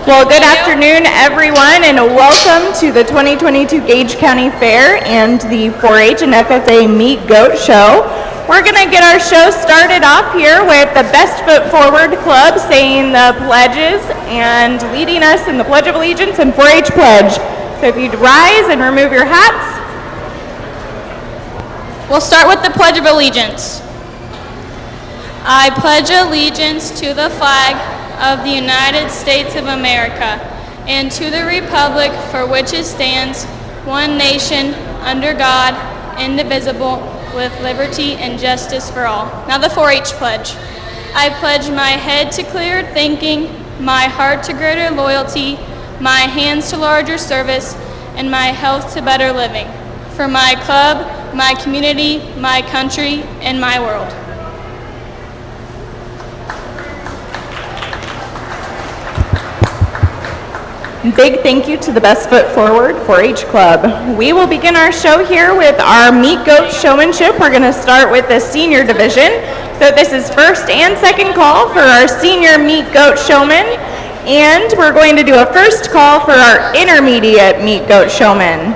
Well, good afternoon, everyone, and welcome to the 2022 Gage County Fair and the 4-H and FFA Meat Goat Show. We're going to get our show started off here with the Best Foot Forward Club saying the pledges and leading us in the Pledge of Allegiance and 4-H pledge. So if you'd rise and remove your hats. We'll start with the Pledge of Allegiance. I pledge allegiance to the flag of the United States of America and to the republic for which it stands, one nation, under God, indivisible, with liberty and justice for all. Now the 4-H pledge. I pledge my head to clearer thinking, my heart to greater loyalty, my hands to larger service, and my health to better living. For my club, my community, my country, and my world. Big thank you to the Best Foot Forward 4-H Club. We will begin our show here with our meat goat showmanship. We're going to start with the senior division. So this is first and second call for our senior meat goat showman. And we're going to do a first call for our intermediate meat goat showman.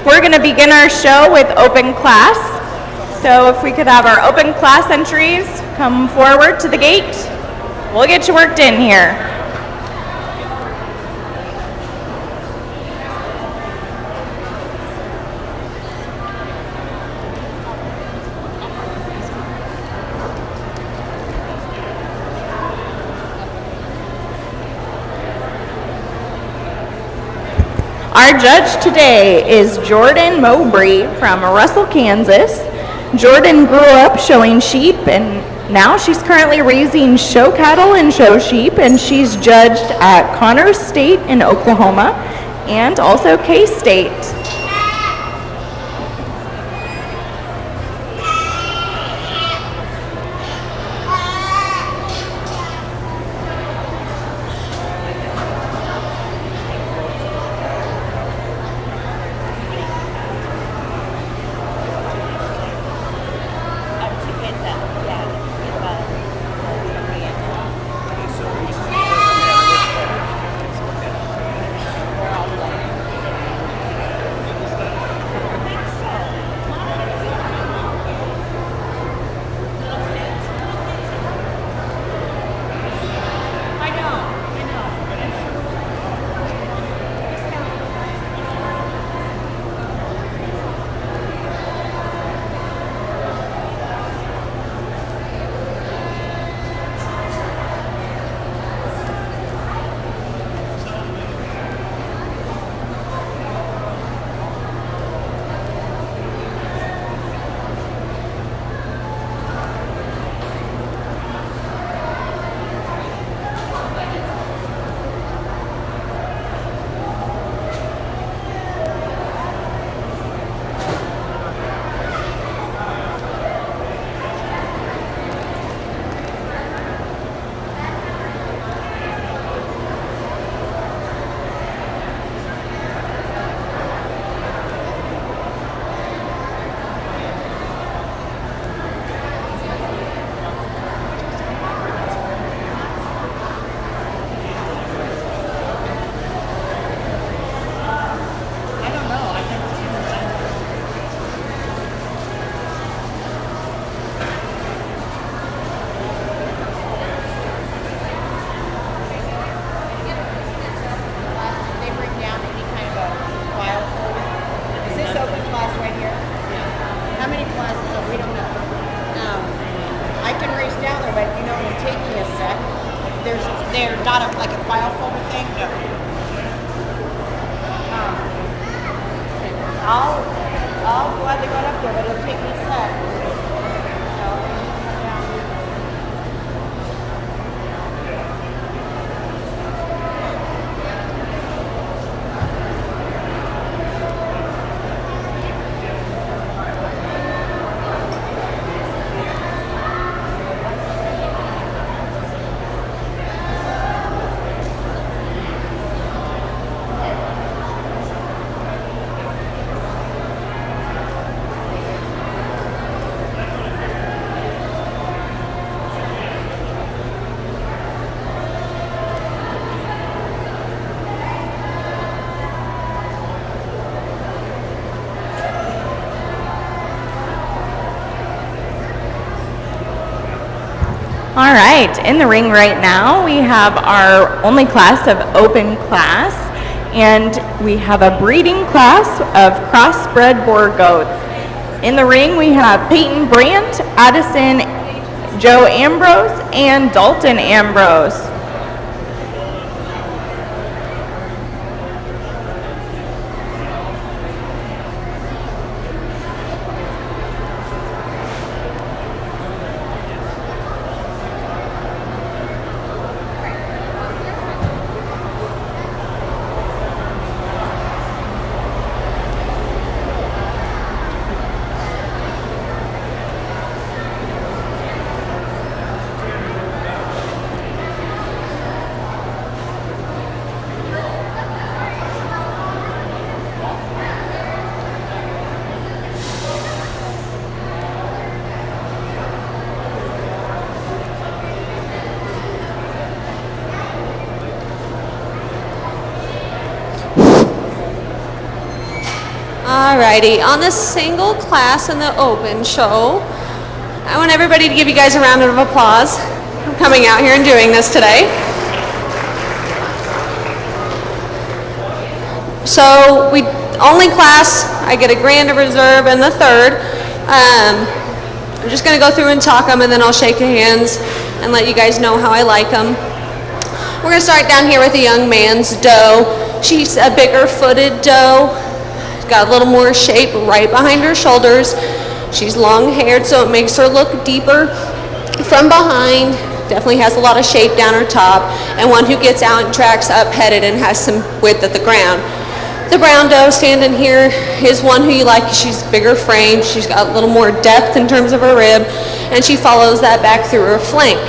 We're going to begin our show with open class. So if we could have our open class entries come forward to the gate, we'll get you worked in here. Our judge today is Jordan Mowbray from Russell, Kansas. Jordan grew up showing sheep, and now she's currently raising show cattle and show sheep, and she's judged at Connors State in Oklahoma and also K-State. can race down there, but you know, it'll take me a sec. They're not like a file folder thing. No. I'll gladly run up there, but it'll take me a sec. All right, in the ring right now, we have our only class of open class, and we have a breeding class of crossbred boar goats. In the ring, we have Peyton Brandt, Addison Joe Ambrose, and Dalton Ambrose. Alrighty, on the single class in the open show, I want everybody to give you guys a round of applause for coming out here and doing this today. So only class, I get a grand, a reserve, and the third. I'm just going to go through and talk them, and then I'll shake your hands and let you guys know how I like them. We're going to start down here with a young man's doe. She's a bigger footed doe. Got a little more shape right behind her shoulders. She's long haired, so it makes her look deeper from behind. Definitely has a lot of shape down her top, and one who gets out and tracks up headed and has some width at the ground. The brown doe standing here is one who you like. She's bigger frame. She's got a little more depth in terms of her rib, and she follows that back through her flank.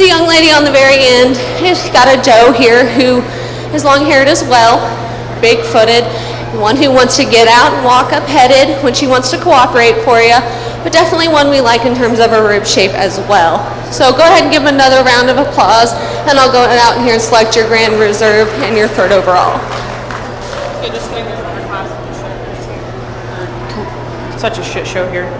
The young lady on the very end has got a doe here who is long haired as well, big footed. One who wants to get out and walk up headed when she wants to cooperate for you, but definitely one we like in terms of her rib shape as well. So go ahead and give them another round of applause, and I'll go out here and select your grand reserve and your third overall. Such a shit show here.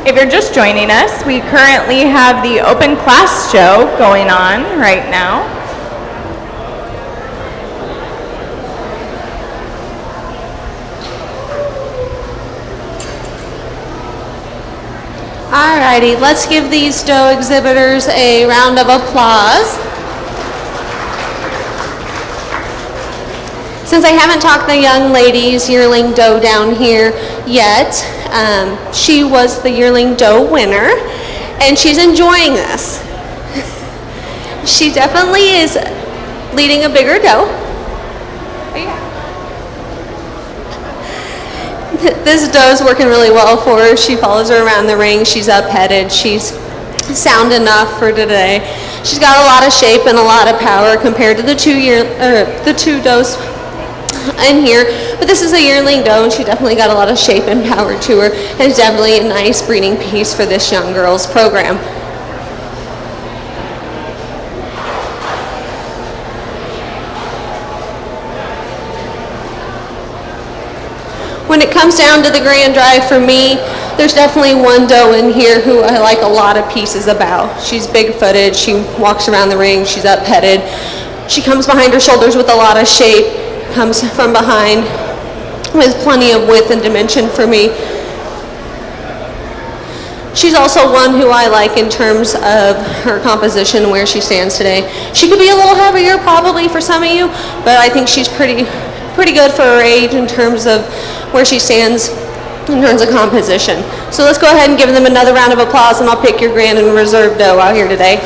If you're just joining us, we currently have the open class show going on right now. Alrighty, let's give these doe exhibitors a round of applause. Since I haven't talked the young lady's yearling doe down here yet, she was the yearling doe winner, and she's enjoying this. She definitely is leading a bigger doe. This doe is working really well for her. She follows her around the ring. She's up-headed. She's sound enough for today. She's got a lot of shape and a lot of power compared to the two does in here. But this is a yearling doe, and she definitely got a lot of shape and power to her, and it's definitely a nice breeding piece for this young girl's program. When it comes down to the grand drive for me, there's definitely one doe in here who I like a lot of pieces about. She's big-footed, she walks around the ring, she's up-headed. She comes behind her shoulders with a lot of shape, comes from behind with plenty of width and dimension for me. She's also one who I like in terms of her composition, where she stands today. She could be a little heavier probably for some of you, but I think she's pretty good for her age in terms of where she stands in terms of composition. So let's go ahead and give them another round of applause, and I'll pick your grand and reserve doe out here today.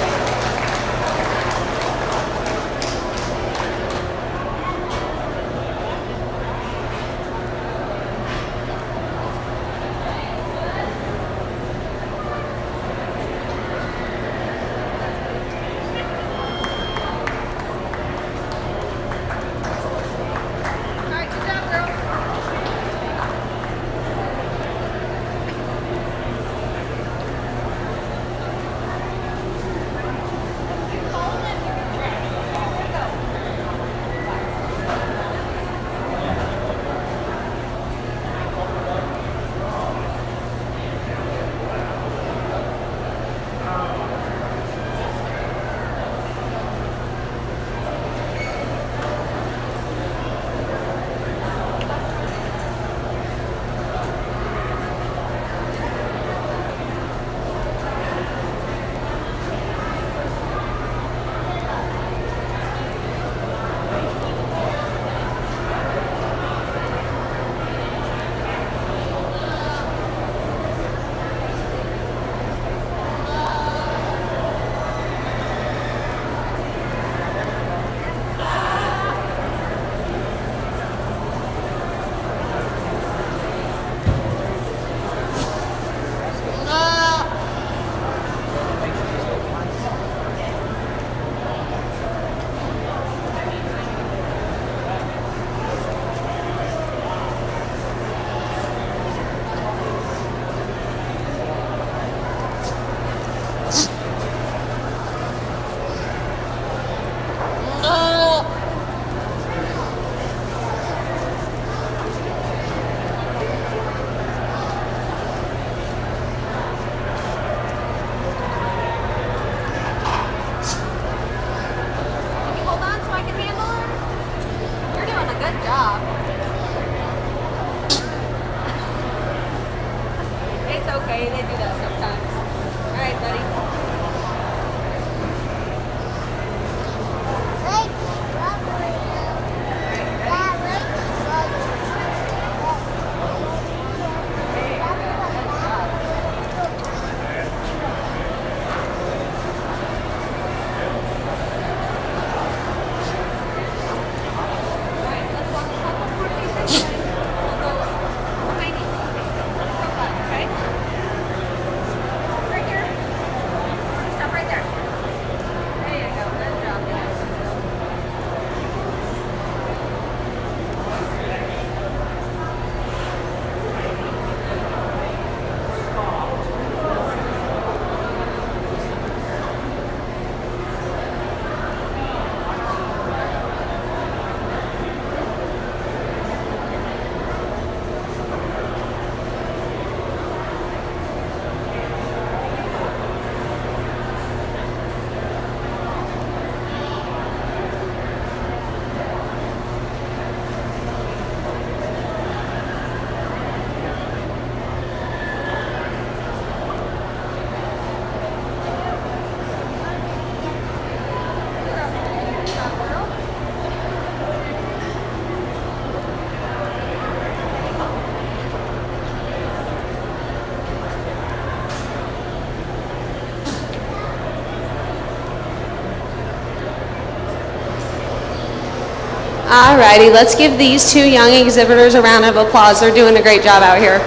Alrighty, let's give these two young exhibitors a round of applause. They're doing a great job out here.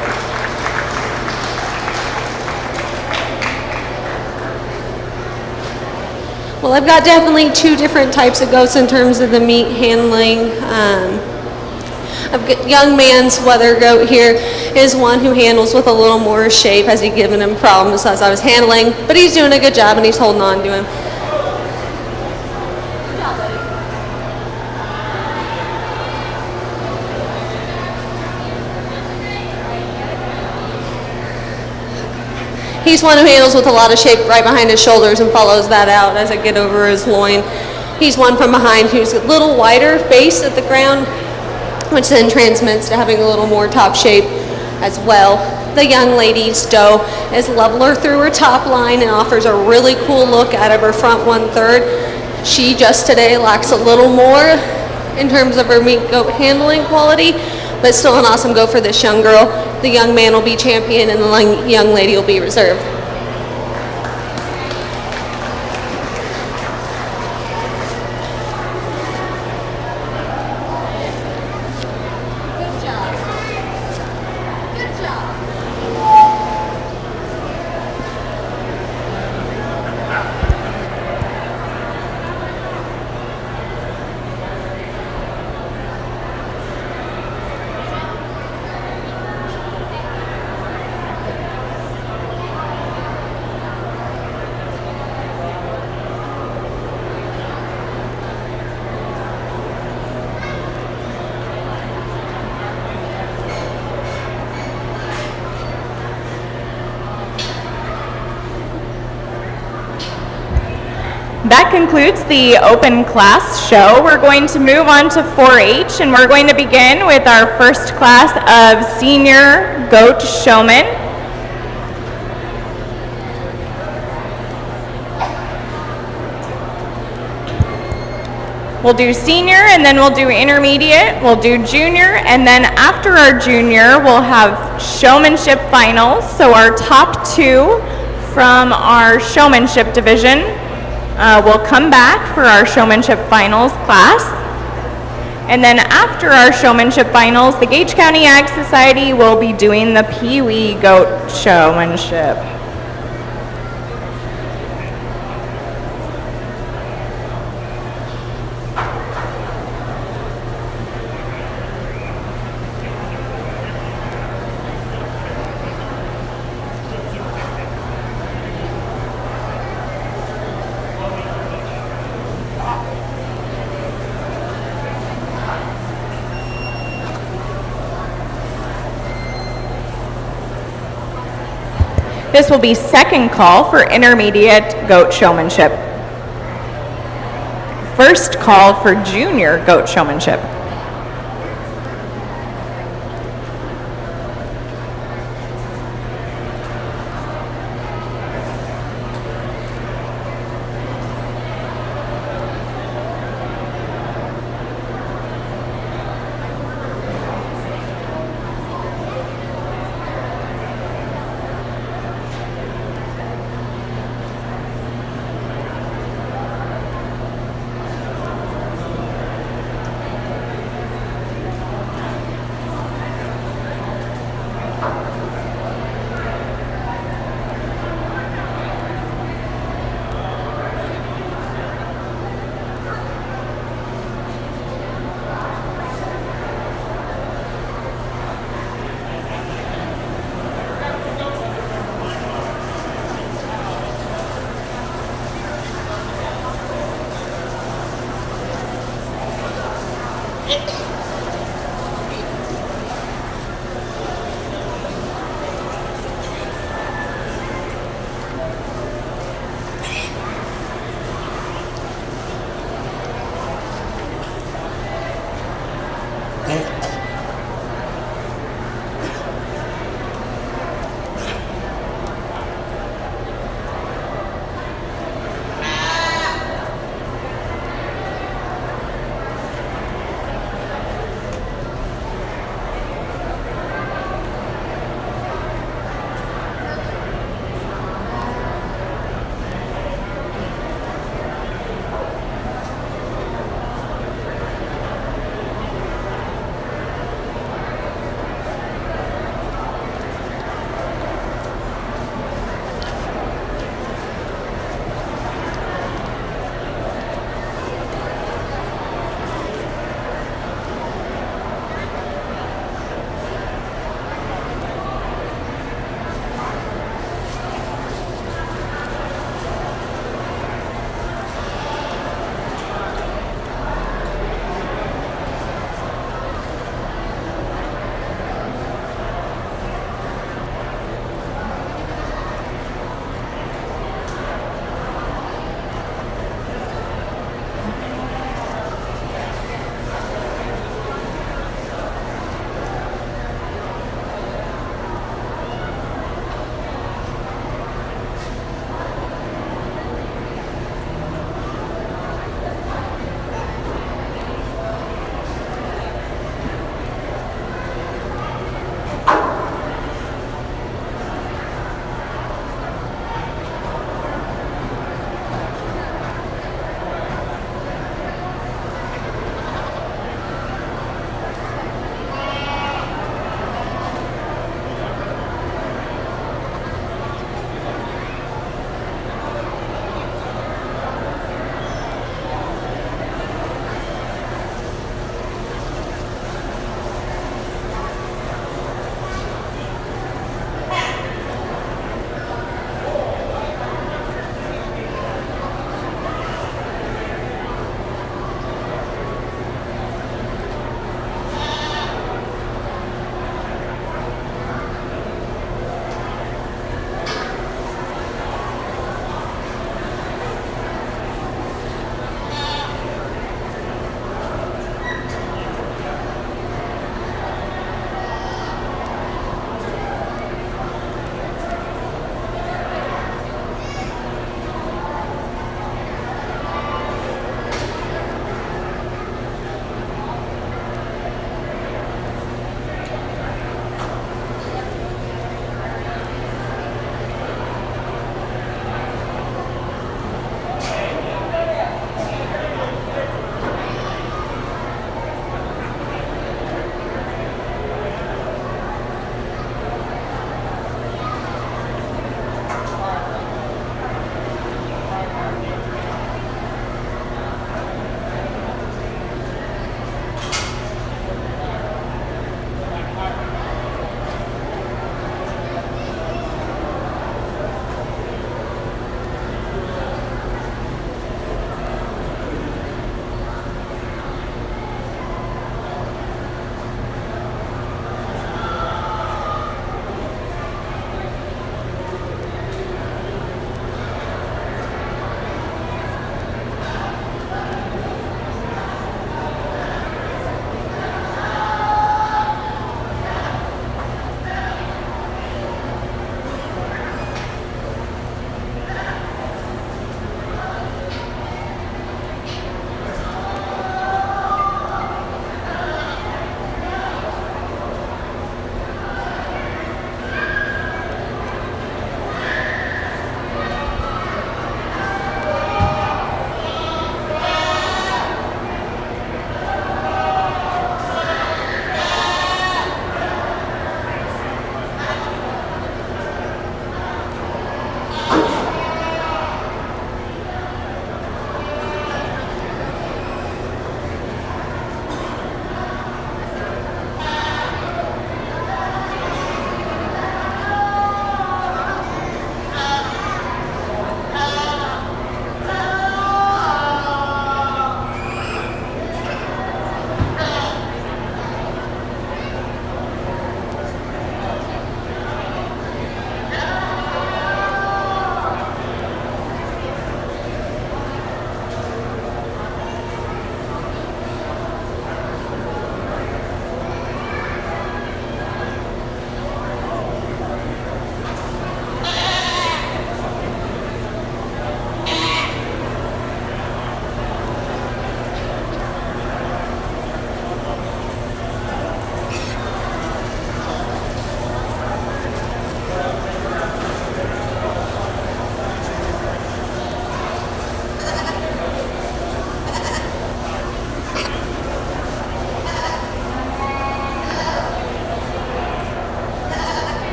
Well, I've got definitely two different types of goats in terms of the meat handling. I've got young man's weather goat here is one who handles with a little more shape. Has he given him problems as I was handling, but he's doing a good job and he's holding on to him. He's one who handles with a lot of shape right behind his shoulders and follows that out as I get over his loin. He's one from behind who's a little wider base at the ground, which then transmits to having a little more top shape as well. The young lady's doe is leveler through her top line and offers a really cool look out of her front 1/3. She just today lacks a little more in terms of her meat goat handling quality, but still an awesome goat for this young girl. The young man will be champion and the young lady will be reserved. That concludes the open class show. We're going to move on to 4-H, and we're going to begin with our first class of senior goat showmen. We'll do senior, and then we'll do intermediate, we'll do junior, and then after our junior, we'll have showmanship finals. So our top two from our showmanship division will come back for our showmanship finals class. And then after our showmanship finals, the Gage County Ag Society will be doing the Pee Wee goat showmanship. This will be second call for intermediate goat showmanship. First call for junior goat showmanship.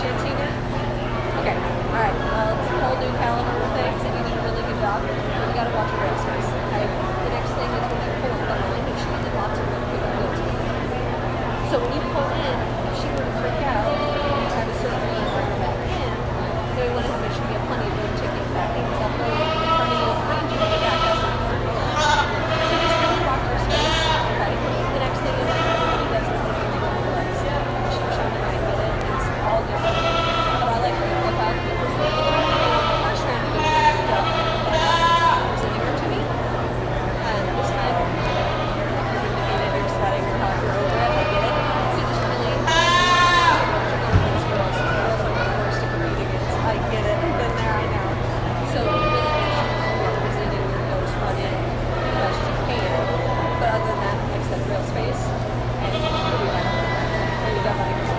haven't seen it? Okay. All right. Well, it's a whole new caliber of things, and you did a really good job. But you got to watch your rail space. Okay. The next thing is when you pull up the line, make sure you did lots of real quick goats. So when you pull in, if she were to freak out, you try to circle and bring her back in. So we want to make sure you have plenty of room to get back in, because that way, in front of you, behind you, you back up. So just really walk your space. Okay. The next thing is everybody does is they do the legs. Show them I get it. It's all different. But I like the profile because they get it. First round, you get it. There's a newer to me. This time, you're defeated, you're sweating, you're hot, you're over it. I get it. So just really, girls are the worst to compete against. I get it. I've been there, I know. So really make sure you're representing your nose front end the best you can. But other than that, like I said, real space. And you'll be right up there. And you got by yourself.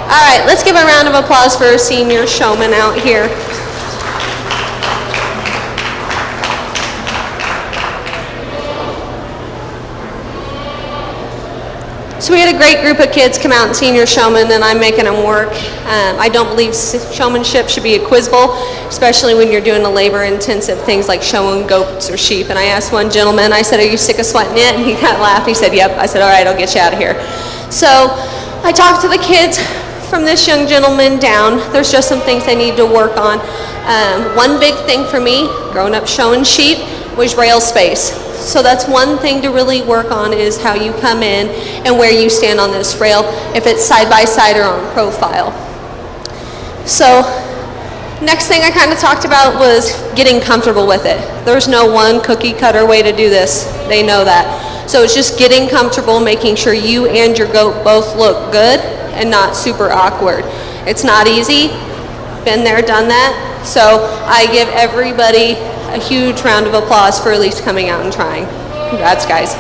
All right, let's give a round of applause for our senior showman out here. So we had a great group of kids come out and senior showman, and I'm making them work. I don't believe showmanship should be a quiz bowl, especially when you're doing a labor-intensive things like showing goats or sheep. And I asked one gentleman, I said, "Are you sick of sweating it?" And he kind of laughed. He said, "Yep." I said, "All right, I'll get you out of here." So I talked to the kids from this young gentleman down. There's just some things they need to work on. One big thing for me, growing up showing sheep, was rail space. So that's one thing to really work on, is how you come in and where you stand on this rail, if it's side by side or on profile. So next thing I kind of talked about was getting comfortable with it. There's no one cookie cutter way to do this. They know that. So it's just getting comfortable, making sure you and your goat both look good and not super awkward. It's not easy. Been there, done that. So I give everybody a huge round of applause for at least coming out and trying. Congrats, guys.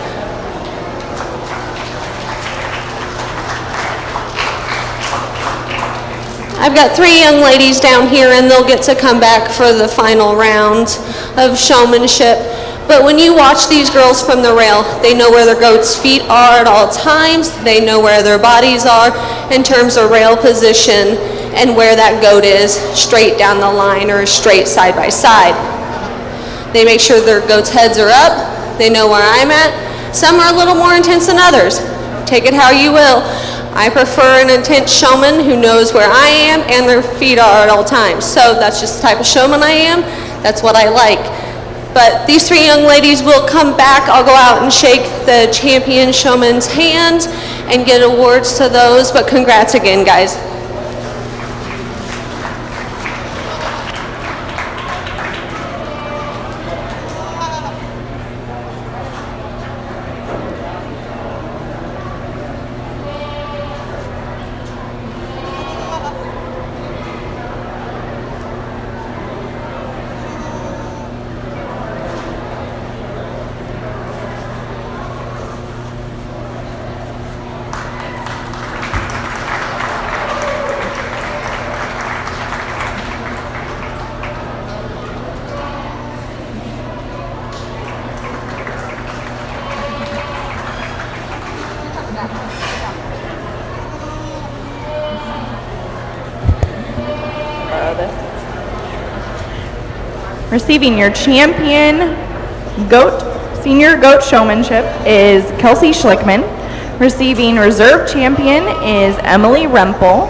I've got 3 young ladies down here, and they'll get to come back for the final round of showmanship. But when you watch these girls from the rail, they know where their goats' feet are at all times. They know where their bodies are in terms of rail position and where that goat is straight down the line or straight side by side. They make sure their goats' heads are up. They know where I'm at. Some are a little more intense than others. Take it how you will. I prefer an intense showman who knows where I am and their feet are at all times. So that's just the type of showman I am. That's what I like. But these 3 young ladies will come back. I'll go out and shake the champion showman's hand and get awards to those. But congrats again, guys. Receiving your champion senior goat showmanship is Kelsey Schlickman. Receiving reserve champion is Emily Rempel.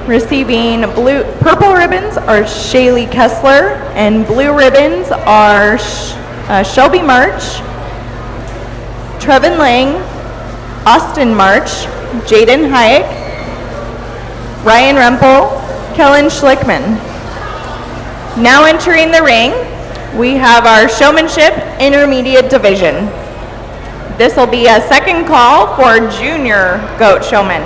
Receiving purple ribbons are Shaylee Kessler, and blue ribbons are Shelby March, Trevin Lang, Austin March, Jaden Hayek, Ryan Rempel, Kellen Schlickman. Now entering the ring, we have our showmanship intermediate division. This will be a second call for junior goat showman.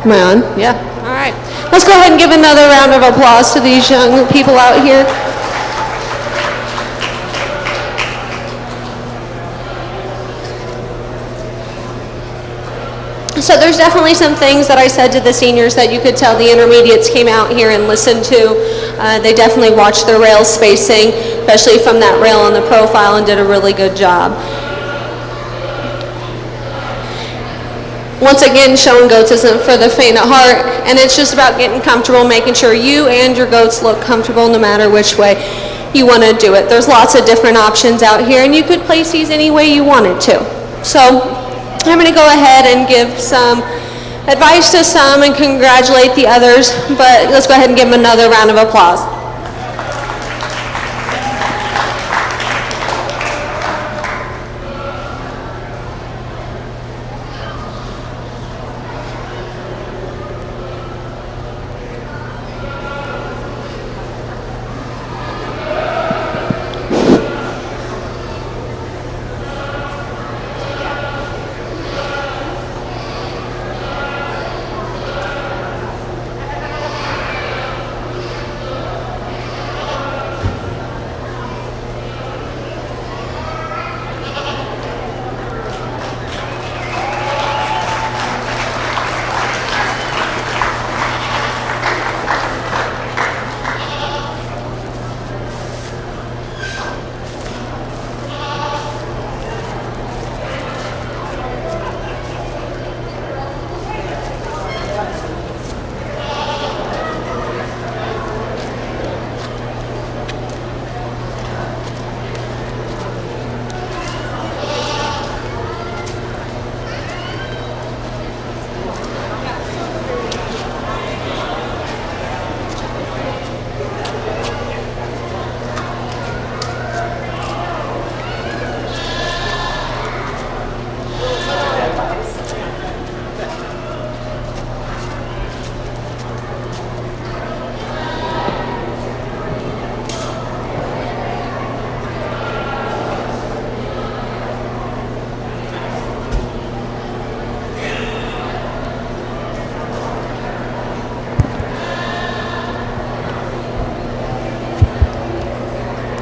Am I on? Yeah. All right. Let's go ahead and give another round of applause to these young people out here. So there's definitely some things that I said to the seniors that you could tell the intermediates came out here and listened to. They definitely watched their rail spacing, especially from that rail on the profile, and did a really good job. Once again, showing goats isn't for the faint of heart, and it's just about getting comfortable, making sure you and your goats look comfortable no matter which way you want to do it. There's lots of different options out here, and you could place these any way you wanted to. So I'm going to go ahead and give some advice to some and congratulate the others, but let's go ahead and give them another round of applause.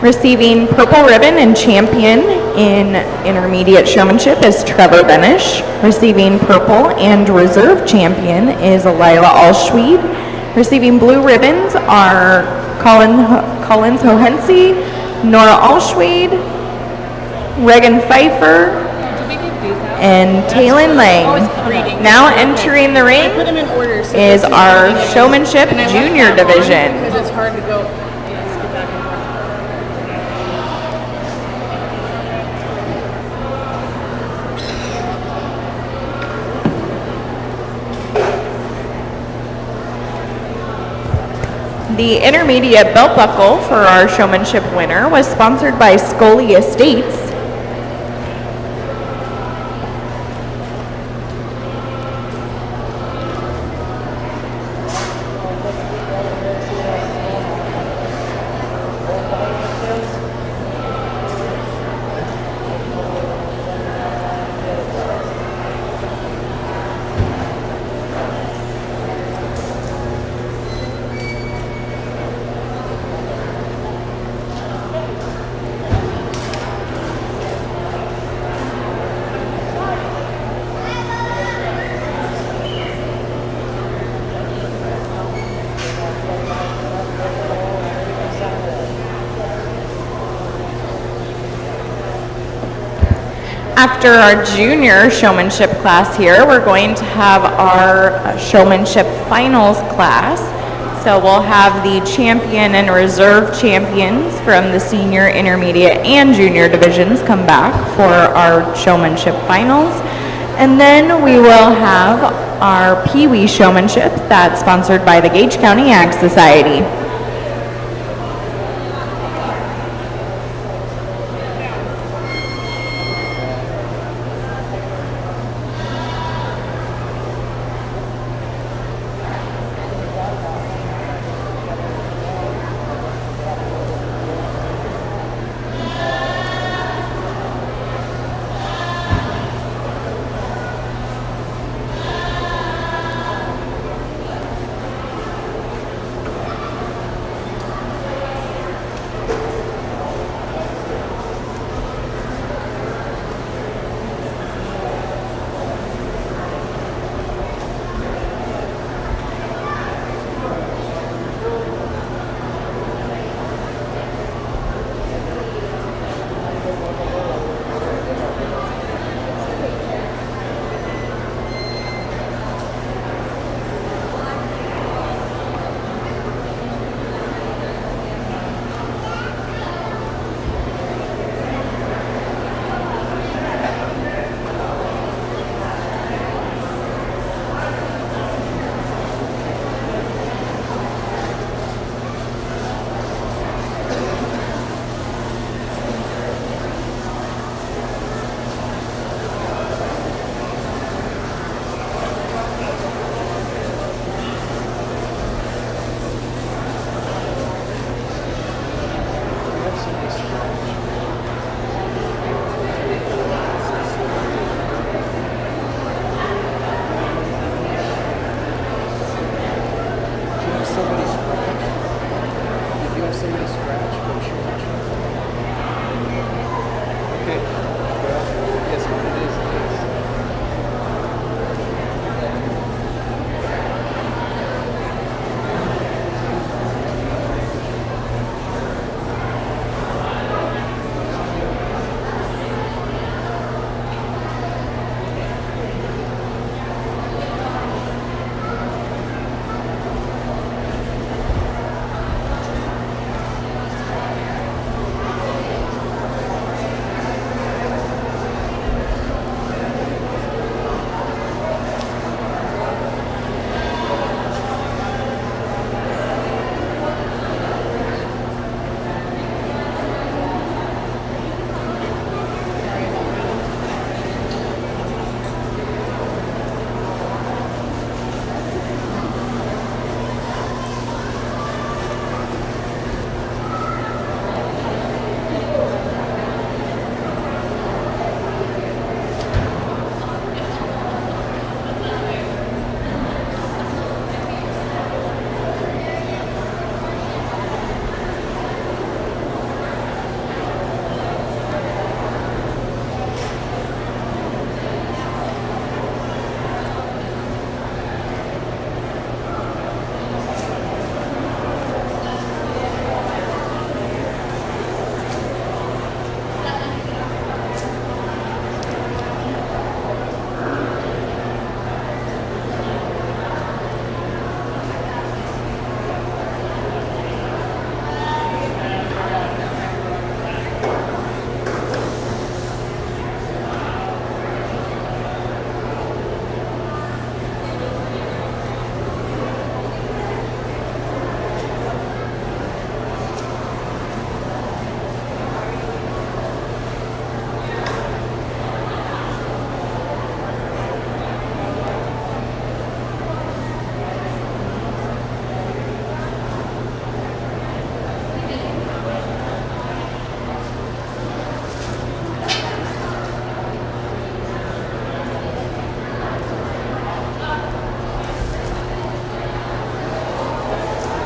Receiving purple ribbon and champion in intermediate showmanship is Trevor Benish. Receiving purple and reserve champion is Lila Allschwede. Receiving blue ribbons are Collins Hohense, Nora Allschwede, Regan Pfeiffer, and Taylin Lang. Now entering the ring is our showmanship junior division. Because it's hard to go. The intermediate belt buckle for our showmanship winner was sponsored by Scully Estates. After our junior showmanship class here, we're going to have our showmanship finals class. So we'll have the champion and reserve champions from the senior, intermediate, and junior divisions come back for our showmanship finals. And then we will have our Pee Wee showmanship that's sponsored by the Gage County Ag Society.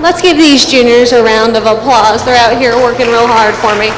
Let's give these juniors a round of applause. They're out here working real hard for me.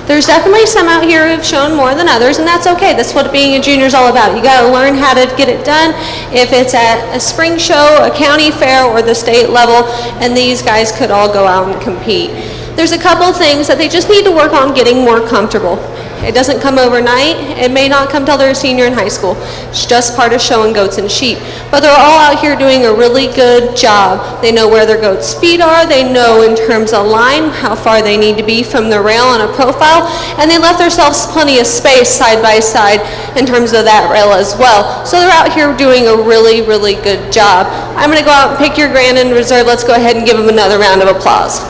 There's definitely some out here who've shown more than others, and that's okay. That's what being a junior is all about. You got to learn how to get it done, if it's at a spring show, a county fair, or the state level, and these guys could all go out and compete. There's a couple things that they just need to work on getting more comfortable. It doesn't come overnight. It may not come till they're a senior in high school. It's just part of showing goats and sheep. But they're all out here doing a really good job. They know where their goats' feet are. They know in terms of line how far they need to be from the rail on a profile. And they left themselves plenty of space side by side in terms of that rail as well. So they're out here doing a really, really good job. I'm going to go out and pick your grand in reserve. Let's go ahead and give them another round of applause.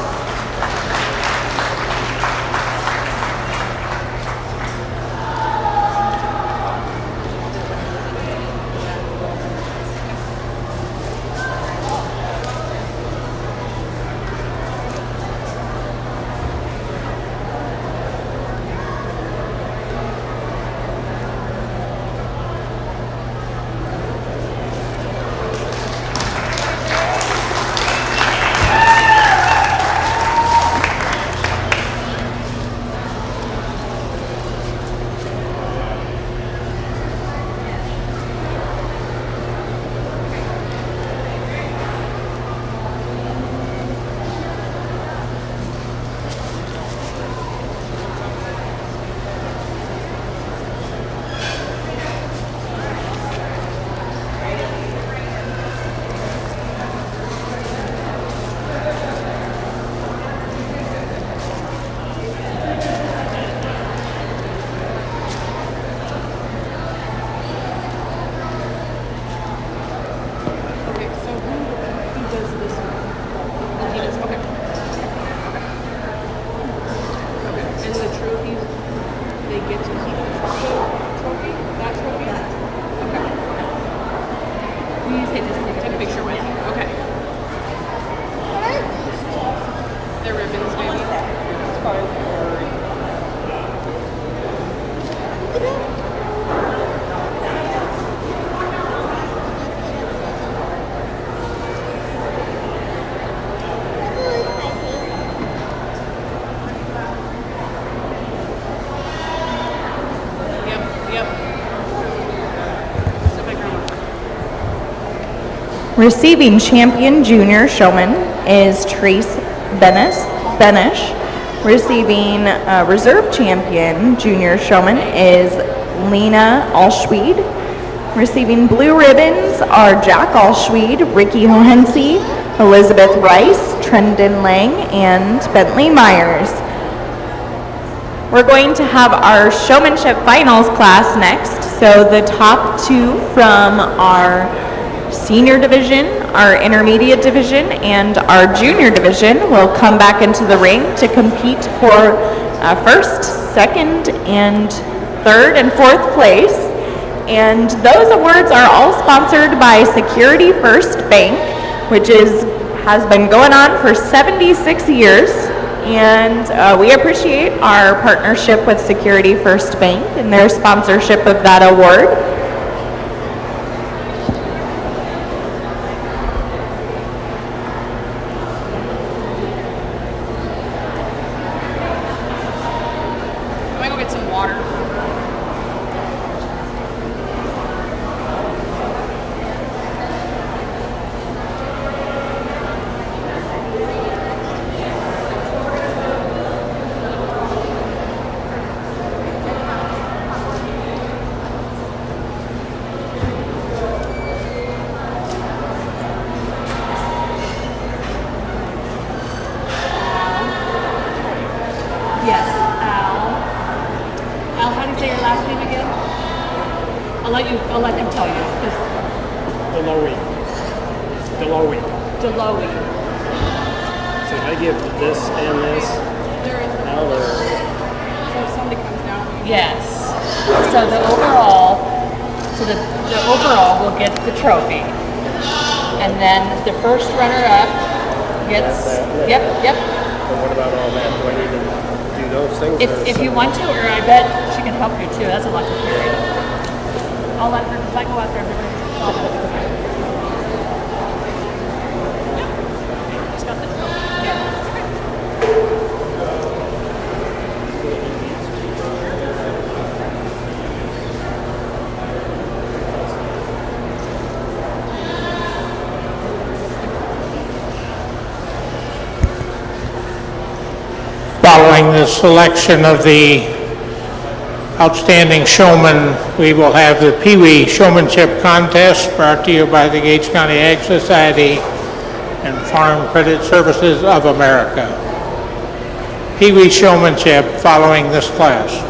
Receiving champion junior showman is Trace Benish. Receiving reserve champion junior showman is Lena Alschwede. Receiving blue ribbons are Jack Alschwede, Ricky Hohense, Elizabeth Rice, Trendon Lang, and Bentley Myers. We're going to have our showmanship finals class next. So the top two from our senior division, our intermediate division, and our junior division will come back into the ring to compete for first, second, and third and fourth place. And those awards are all sponsored by Security First Bank, which has been going on for 76 years. And we appreciate our partnership with Security First Bank and their sponsorship of that award. I'll let them tell you. Delowe. So if I give this and this, now So if somebody comes down. Yes. So the overall will get the trophy. And then the first runner-up gets, yep. So what about all that? Do I need to do those things? If you want to, or I bet she can help you too. That's a lot to carry. I'll let her, because I go out there every day. Just got this. Following the selection of the outstanding showman, we will have the Pee Wee Showmanship Contest brought to you by the Gage County Ag Society and Farm Credit Services of America. Pee Wee Showmanship following this class.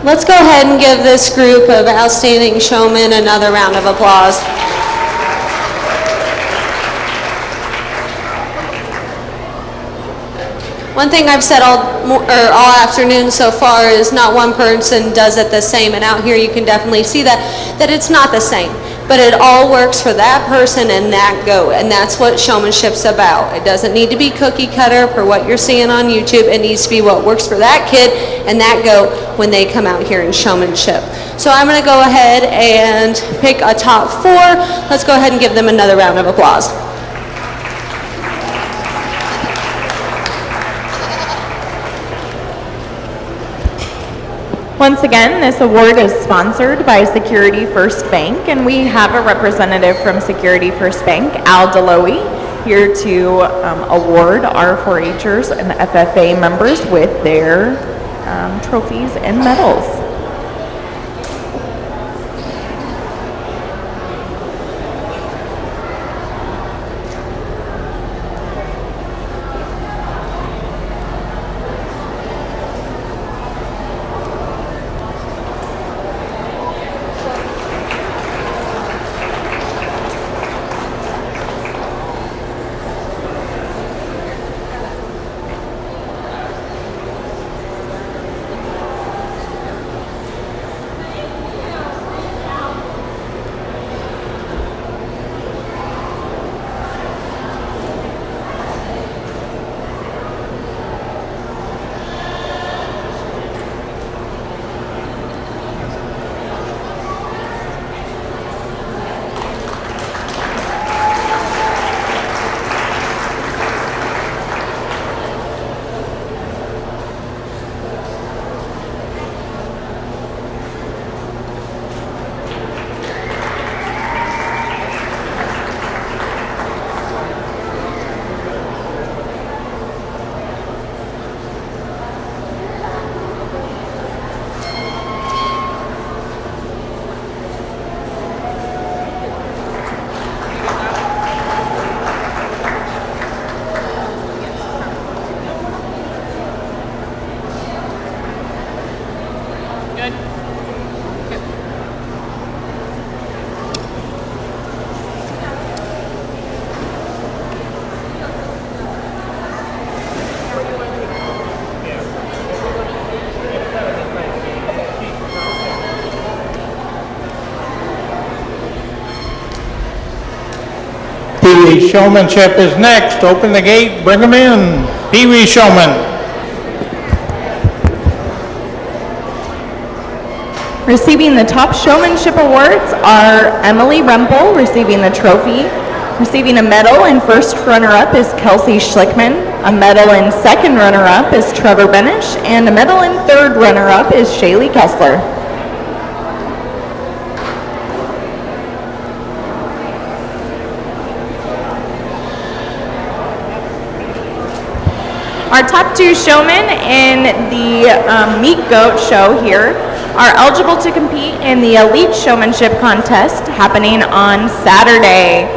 Let's go ahead and give this group of outstanding showmen another round of applause. One thing I've said all afternoon so far is not one person does it the same, and out here you can definitely see that it's not the same. But it all works for that person and that goat, and that's what showmanship's about. It doesn't need to be cookie cutter for what you're seeing on YouTube. It needs to be what works for that kid and that goat when they come out here in showmanship. So I'm going to go ahead and pick a top 4. Let's go ahead and give them another round of applause. Once again, this award is sponsored by Security First Bank, and we have a representative from Security First Bank, Al Deloe, here to award our 4-H'ers and FFA members with their trophies and medals. Pee-wee showmanship is next. Open the gate, bring them in. Pee-wee showman. Receiving the top showmanship awards are Emily Rempel, receiving the trophy. Receiving a medal and first runner-up is Kelsey Schlickman. A medal and second runner-up is Trevor Benish. And a medal and third runner-up is Shaylee Kessler. Our top two showmen in the Meat Goat show here are eligible to compete in the Elite Showmanship Contest happening on Saturday.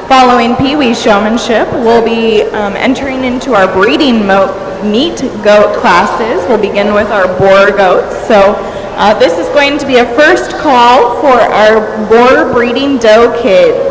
Following Pee-wee showmanship, we'll be entering into our breeding meat goat classes. We'll begin with our boar goats. So this is going to be a first call for our boar breeding doe kids.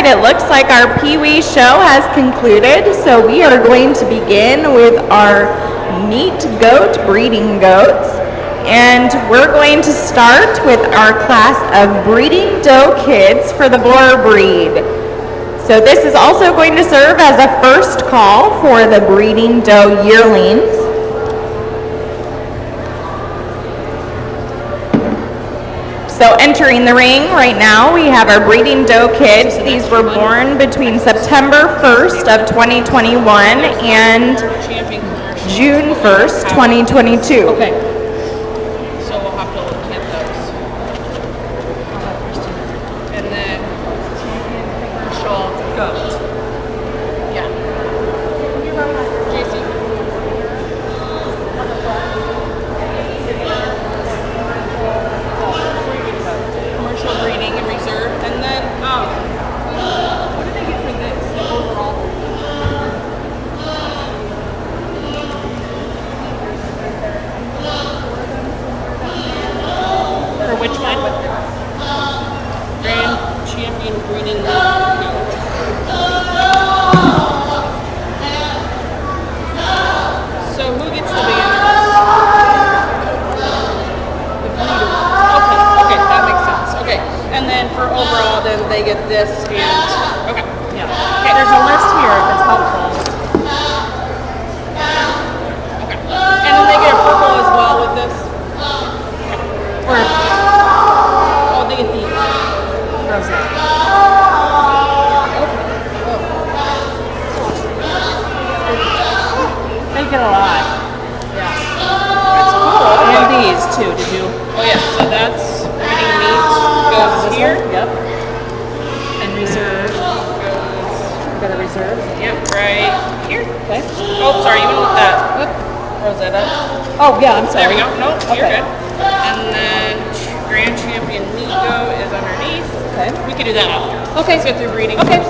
right, it looks like our Pee Wee show has concluded, so we are going to begin with our meat goat breeding goats. And we're going to start with our class of breeding doe kids for the Boer breed. So this is also going to serve as a first call for the breeding doe yearlings. So entering the ring right now, we have our breeding doe kids. These were born between September 1st of 2021 and June 1st, 2022. Okay. So we'll have to look at those. And then commercial goat. Yeah. JC. Commercial breeding and reserve. And then, what did they get for this? The overall? For which one? Grand Champion Breeding Goat. So who gets the banners? The breeder. Okay, that makes sense. Okay, and then for overall, then they get this and okay. Yeah. Okay. There's a list here if it's helpful. Okay, and then they get a purple as well with this. Or oh, they get these. Rosette. They get a lot. Yeah. That's cool. And these too, did you? Oh yeah, so that's breeding meat goes here. Yep. And reserve. Goes, You got a reserve? yep, right here. Okay. Oh, sorry, you went with that. Whoop. Rosetta. Oh, yeah, I'm There sorry. we go. Nope, you're Okay. good. And then Grand Champion Nico is underneath. Okay. We could do that after. Okay. Let's get through breeding. Okay.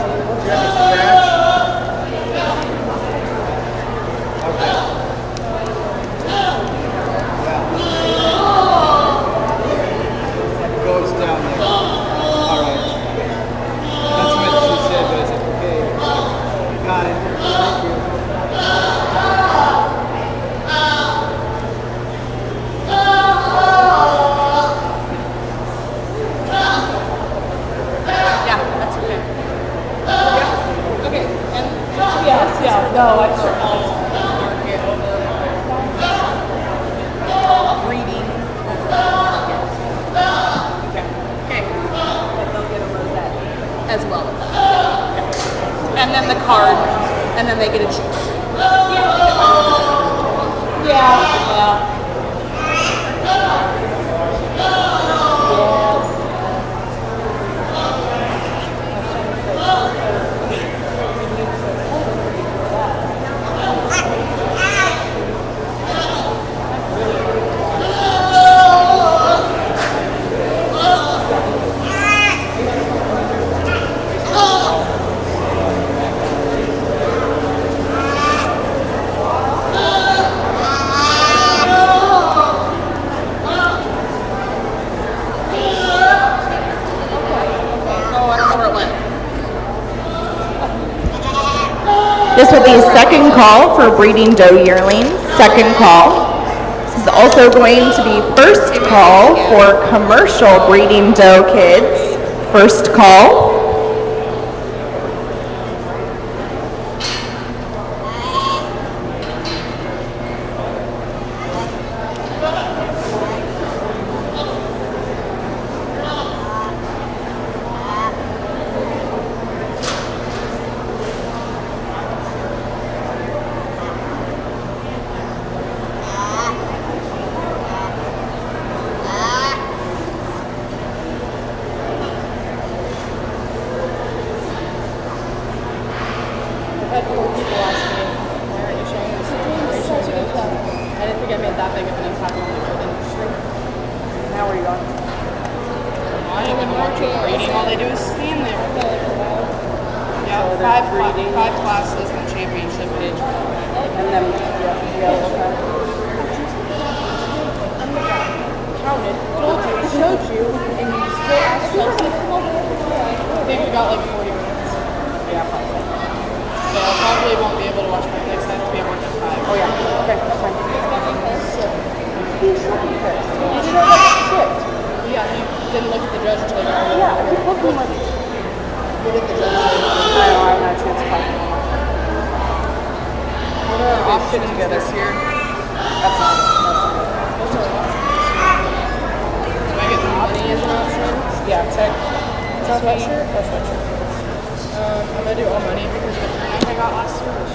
Goes down there. All right. That's what she said, but I said, okay. Got it. Thank you. Yeah, that's okay. Yeah. Okay. And Yes, yeah, no, I sure. market breeding. Okay. Okay. But they'll get a rosette. As well. And then the card, and then they get a choose. Yeah. Oh, I don't know where it went. This will be second call for breeding doe yearlings. Second call. This is also going to be first call for commercial breeding doe kids. First call. I've had more people ask me, why aren't you showing us your information? I didn't think I made that big of an impact on the food industry. Now where are you going? I ain't gonna watch you breeding. All they do is stand there. Yeah, So five they're breeding. five classes and championship age. And then counted. Told you, showed you, and you still asked Chelsea to come over. I think we got like 40 minutes. Yeah, probably. But I probably won't be able to watch my next night. I'll be at work at 5. Oh yeah. Okay, that's fine. He's looking at this. You didn't know that shit. Yeah, he didn't look at the judge until he got over. Yeah, he's looking like. Who did the judge? I know, I haven't had a chance to talk to him. What are our options this year? That's not. What's our options this year? Do I get money as an option? Yeah, tech. Is that sweatshirt? Or sweatshirt? I'm gonna do all money because the drink I got last year was.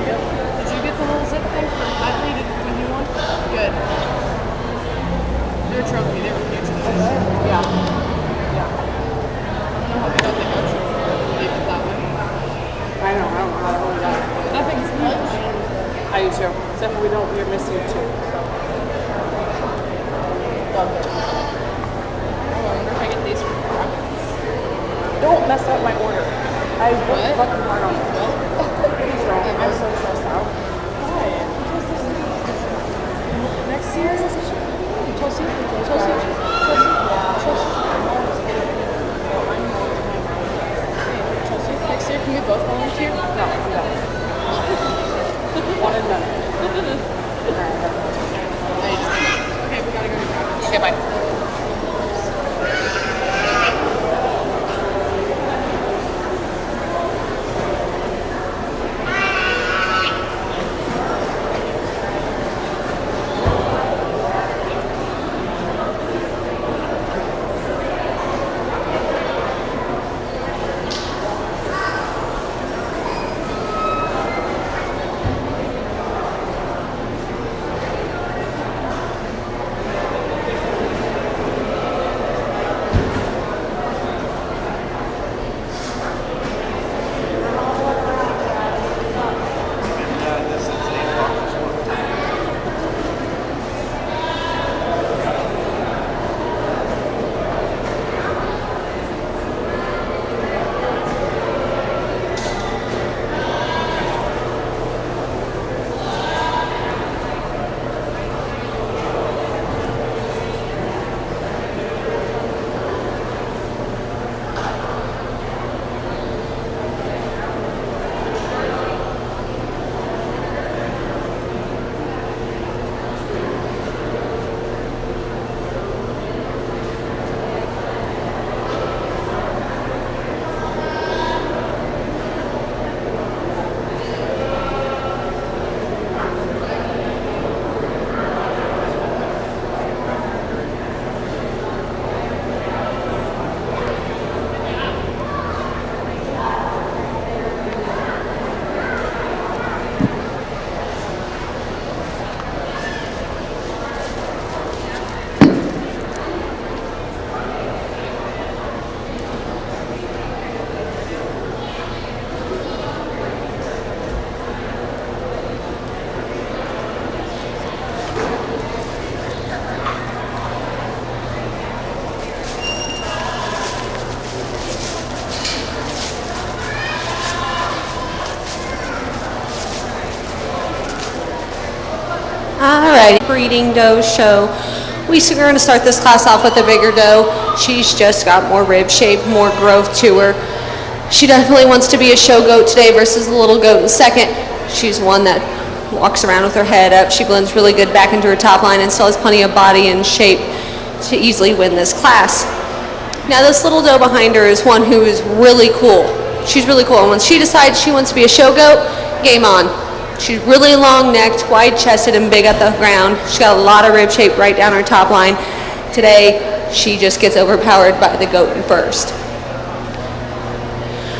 Did you get the little zip thing for Hadley? Did you do one? Good. They're a trophy. They were huge. Yeah. Yeah. I don't know how big I think our trophy was. Leave it that way. I don't know how to hold that. That thing's huge. I do too. Except we don't, we're missing it too. So. Love it. I wonder if I get these for brackets. Don't mess up my order. I worked What? fucking hard on it. Please don't. I'm so stressed out. Why? Next year is Chelsea? Chelsea? Next year, can we both volunteer? No, I'm done. One and done. Okay, we gotta go. Okay, bye. Alright, breeding doe show. We're going to start this class off with a bigger doe. She's just got more rib shape, more growth to her. She definitely wants to be a show goat today versus the little goat in second. She's one that walks around with her head up. She blends really good back into her top line and still has plenty of body and shape to easily win this class. Now this little doe behind her is one who is really cool. She's really cool, and when she decides she wants to be a show goat, game on. She's really long-necked, wide-chested, and big at the ground. She's got a lot of rib shape right down her top line. Today, she just gets overpowered by the goat in first.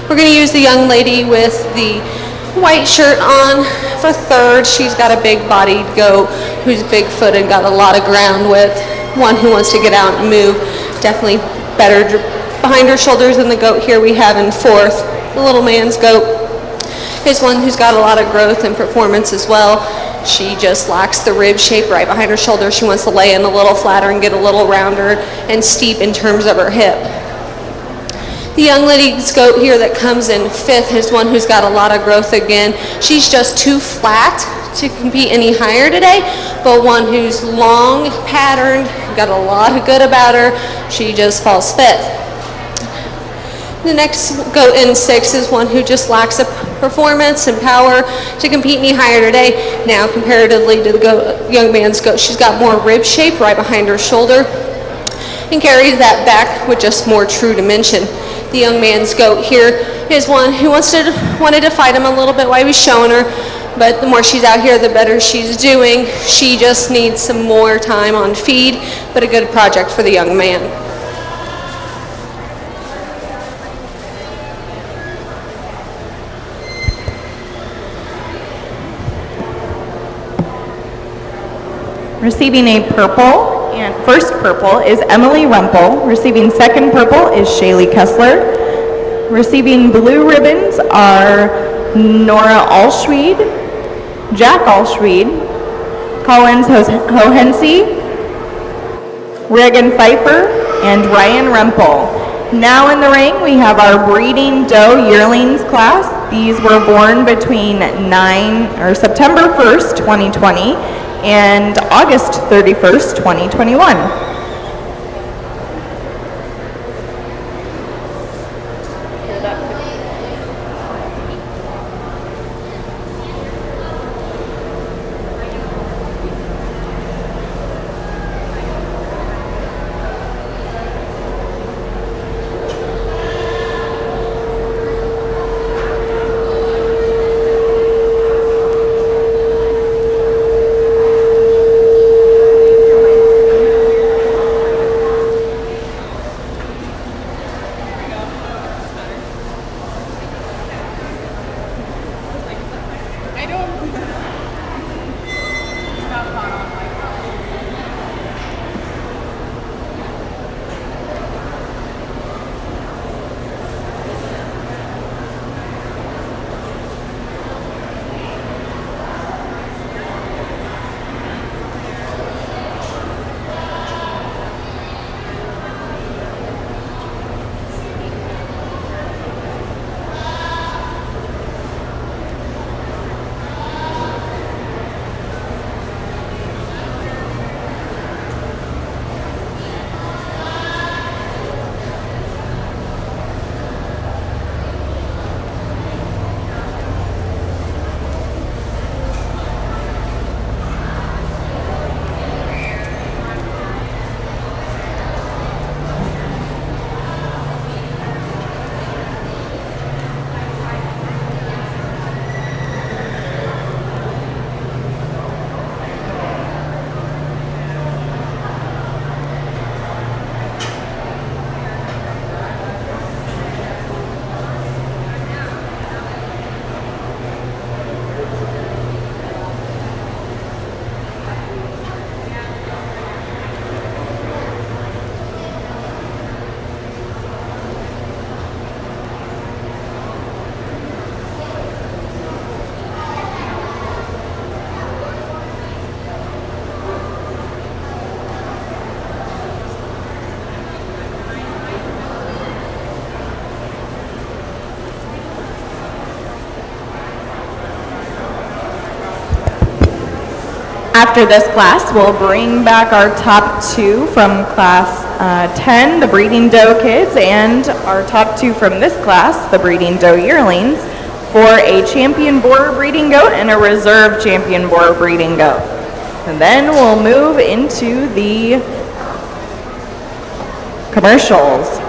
We're going to use the young lady with the white shirt on for third. She's got a big-bodied goat who's big-footed and got a lot of ground width. One who wants to get out and move. Definitely better behind her shoulders than the goat here we have in fourth. The little man's goat is one who's got a lot of growth and performance as well. She just lacks the rib shape right behind her shoulder. She wants to lay in a little flatter and get a little rounder and steep in terms of her hip. The young lady's goat here that comes in fifth is one who's got a lot of growth again. She's just too flat to compete any higher today, but one who's long, patterned, got a lot of good about her. She just falls fifth. The next goat in 6 is one who just lacks the performance and power to compete any higher today. Now, comparatively to the young man's goat, she's got more rib shape right behind her shoulder and carries that back with just more true dimension. The young man's goat here is one who wanted to fight him a little bit while he was showing her, but the more she's out here, the better she's doing. She just needs some more time on feed, but a good project for the young man. Receiving a purple, and first purple is Emily Rempel. Receiving second purple is Shaylee Kessler. Receiving blue ribbons are Nora Allschwede, Jack Allschwede, Collins Hohense, Reagan Pfeiffer, and Ryan Rempel. Now in the ring, we have our breeding doe yearlings class. These were born between September 1st, 2020, and August 31st, 2021. After this class, we'll bring back our top 2 from class 10, the breeding doe kids, and our top 2 from this class, the breeding doe yearlings, for a champion boar breeding goat and a reserve champion boar breeding goat. And then we'll move into the commercials.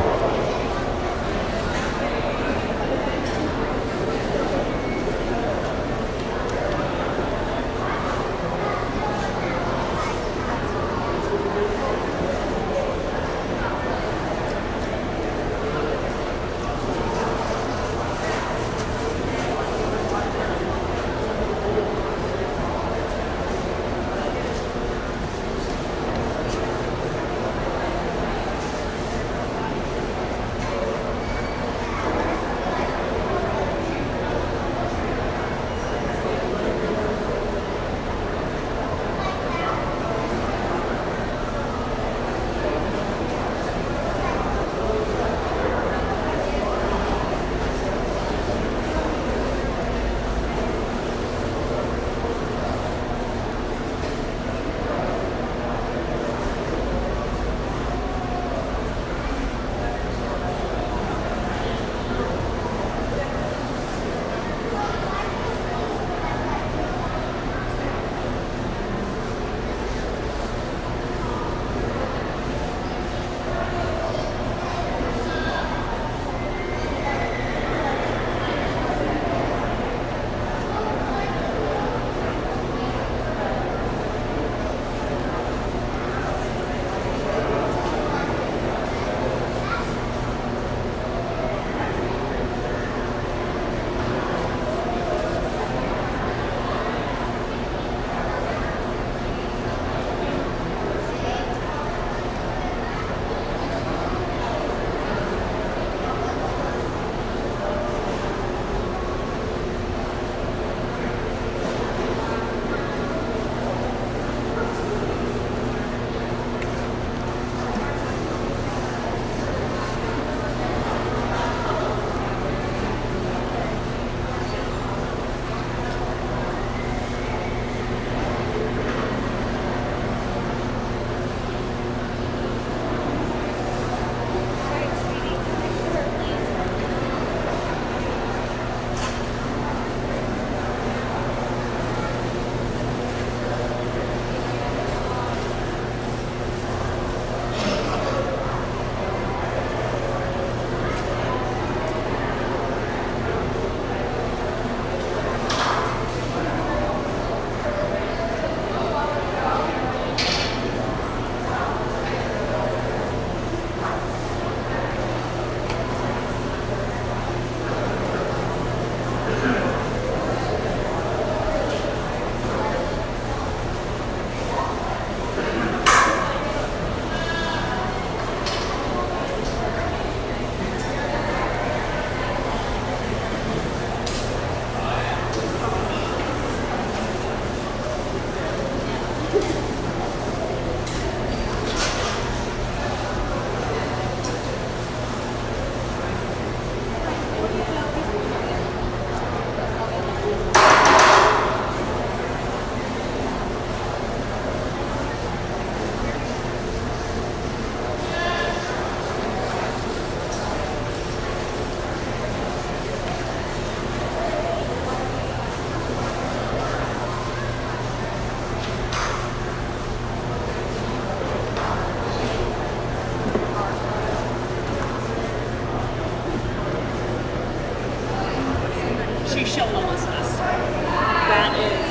show Melissa's. That is.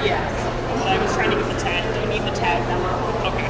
Yes. But I was trying to get the tag. Do you need the tag number? Okay.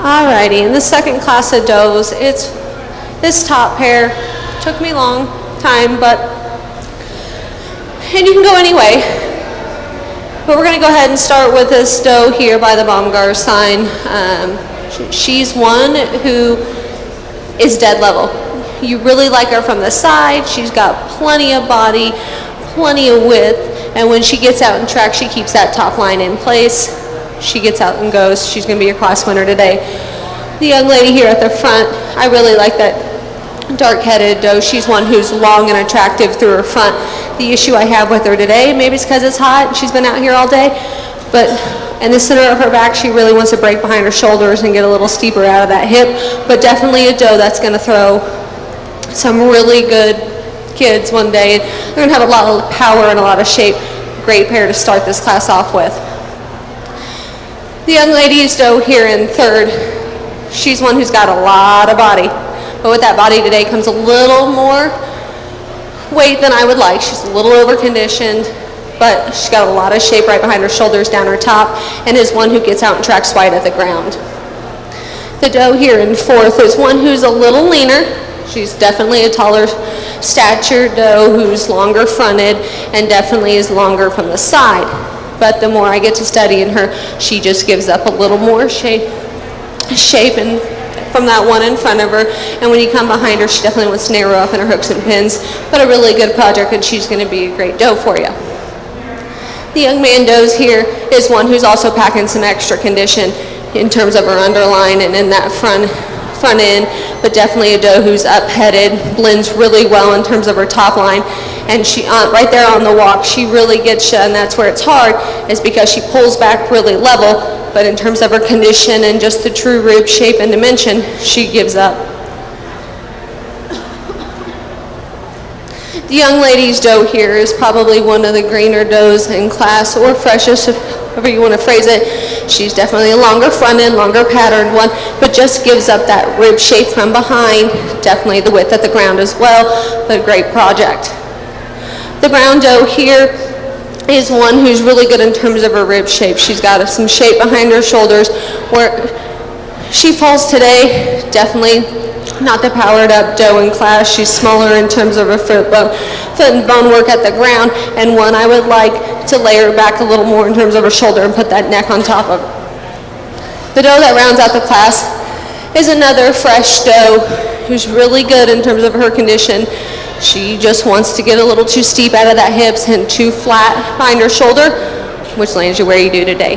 Alrighty, in the second class of does, it's this top pair. Took me a long time, and you can go anyway. But we're gonna go ahead and start with this doe here by the Baumgar sign. She's one who is dead level. You really like her from the side. She's got plenty of body, plenty of width, and when she gets out in track, she keeps that top line in place. She gets out and goes. She's going to be your class winner today. The young lady here at the front, I really like that dark-headed doe. She's one who's long and attractive through her front. The issue I have with her today, maybe it's because it's hot and she's been out here all day, but in the center of her back, she really wants to break behind her shoulders and get a little steeper out of that hip, but definitely a doe that's going to throw some really good kids one day. They're going to have a lot of power and a lot of shape. Great pair to start this class off with. The young lady is doe here in third. She's one who's got a lot of body, but with that body today comes a little more weight than I would like. She's a little over-conditioned, but she's got a lot of shape right behind her shoulders, down her top, and is one who gets out and tracks wide at the ground. The doe here in fourth is one who's a little leaner. She's definitely a taller stature doe who's longer fronted and definitely is longer from the side. But the more I get to studying her, she just gives up a little more shape and from that one in front of her. And when you come behind her, she definitely wants to narrow up in her hooks and pins. But a really good project, and she's going to be a great doe for you. The young man does here is one who's also packing some extra condition in terms of her underline and in that front end, but definitely a doe who's up-headed, blends really well in terms of her top line, and she right there on the walk, she really gets you, and that's where it's hard, is because she pulls back really level, but in terms of her condition and just the true rib shape and dimension, she gives up. The young lady's doe here is probably one of the greener does in class, or freshest, however you want to phrase it. She's definitely a longer front end, longer patterned one, but just gives up that rib shape from behind. Definitely the width at the ground as well, but a great project. The brown doe here is one who's really good in terms of her rib shape. She's got some shape behind her shoulders. Where she falls today, definitely not the powered up doe in class. She's smaller in terms of her foot and bone work at the ground, and one I would like to layer back a little more in terms of her shoulder and put that neck on top of her. The doe that rounds out the class is another fresh doe who's really good in terms of her condition. She just wants to get a little too steep out of that hips and too flat behind her shoulder, which lands you where you do today.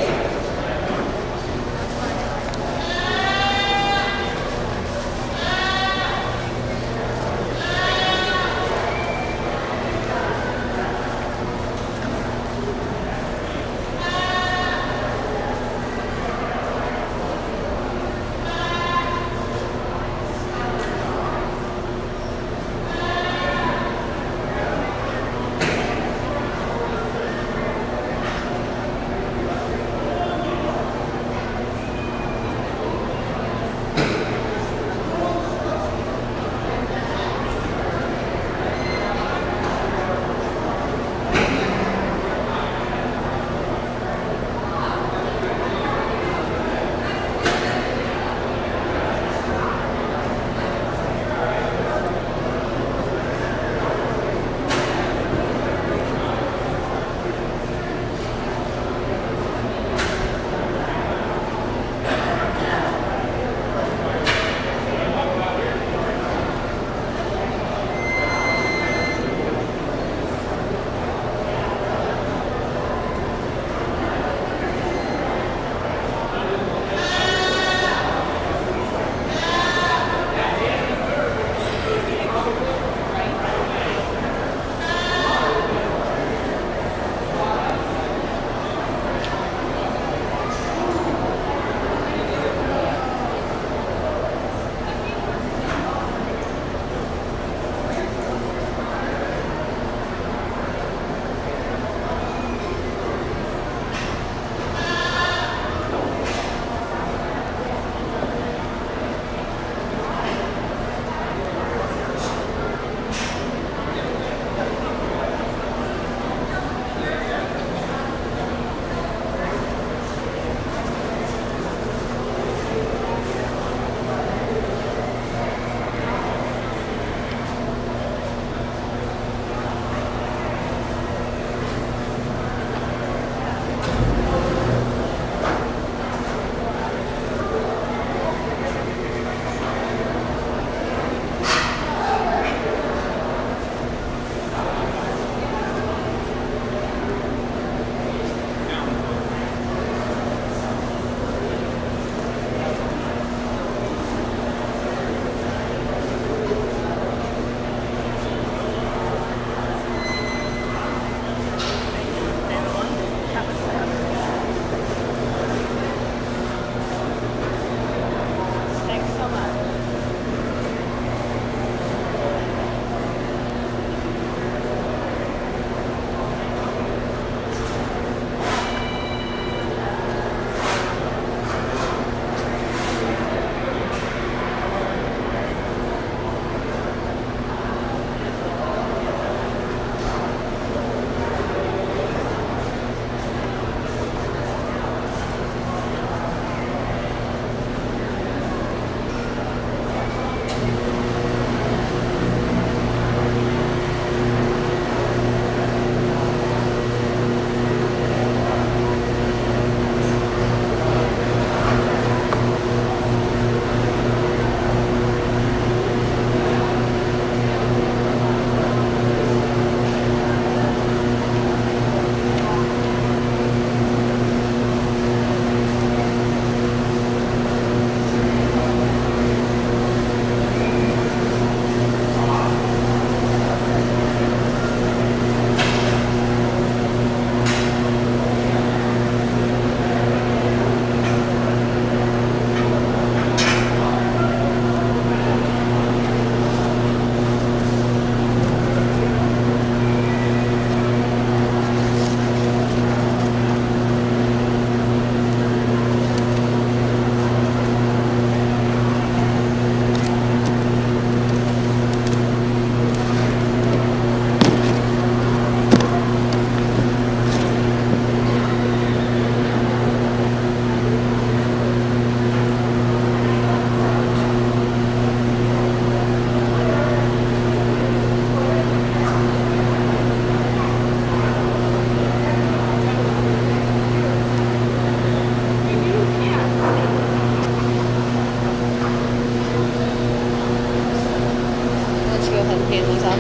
ahead and hand those out.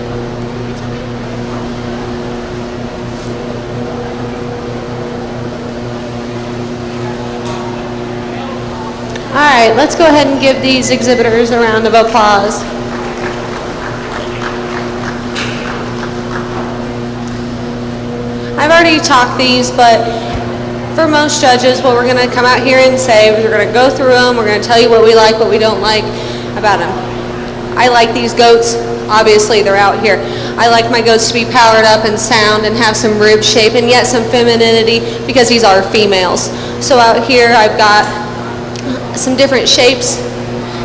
All right, let's go ahead and give these exhibitors a round of applause. I've already talked these, but for most judges, what we're going to come out here and say is we're going to go through them, we're going to tell you what we like, what we don't like about them. I like these goats. Obviously, they're out here. I like my goats to be powered up and sound and have some rib shape and yet some femininity because these are females. So out here, I've got some different shapes,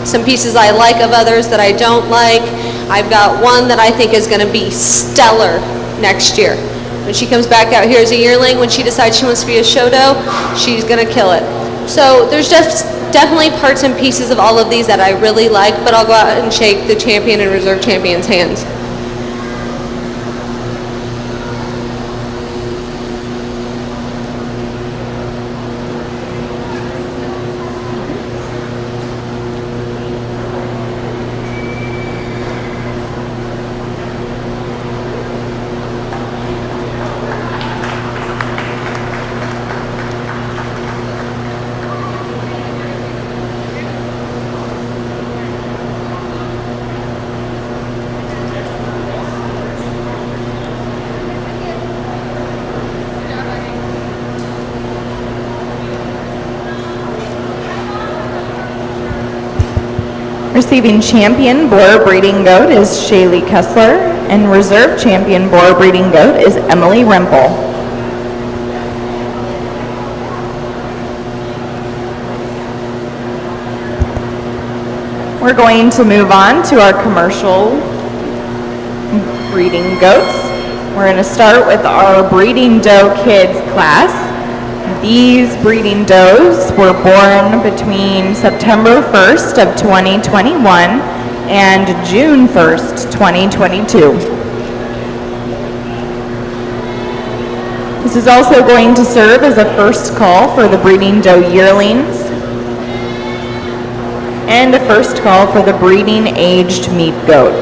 some pieces I like of others that I don't like. I've got one that I think is going to be stellar next year. When she comes back out here as a yearling, when she decides she wants to be a show doe, she's going to kill it. So there's just definitely parts and pieces of all of these that I really like, but I'll go out and shake the champion and reserve champion's hands. Receiving champion boar breeding goat is Shaylee Kessler, and reserve champion boar breeding goat is Emily Rempel. We're going to move on to our commercial breeding goats. We're going to start with our breeding doe kids class. These breeding does were born between September 1st of 2021 and June 1st, 2022. This is also going to serve as a first call for the breeding doe yearlings and a first call for the breeding aged meat goat.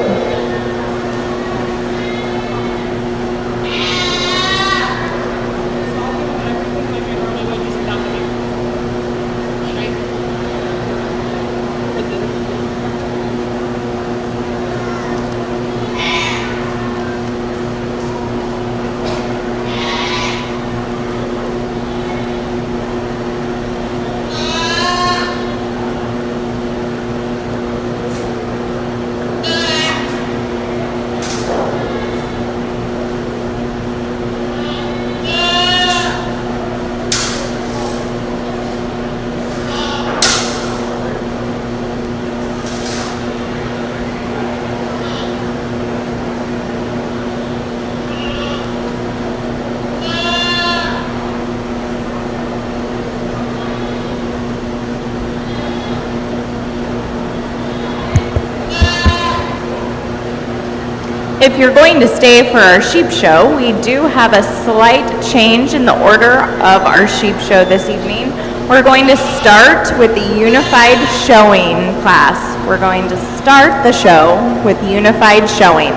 If you're going to stay for our sheep show, we do have a slight change in the order of our sheep show this evening. We're going to start with the unified showing class. We're going to start the show with unified showing.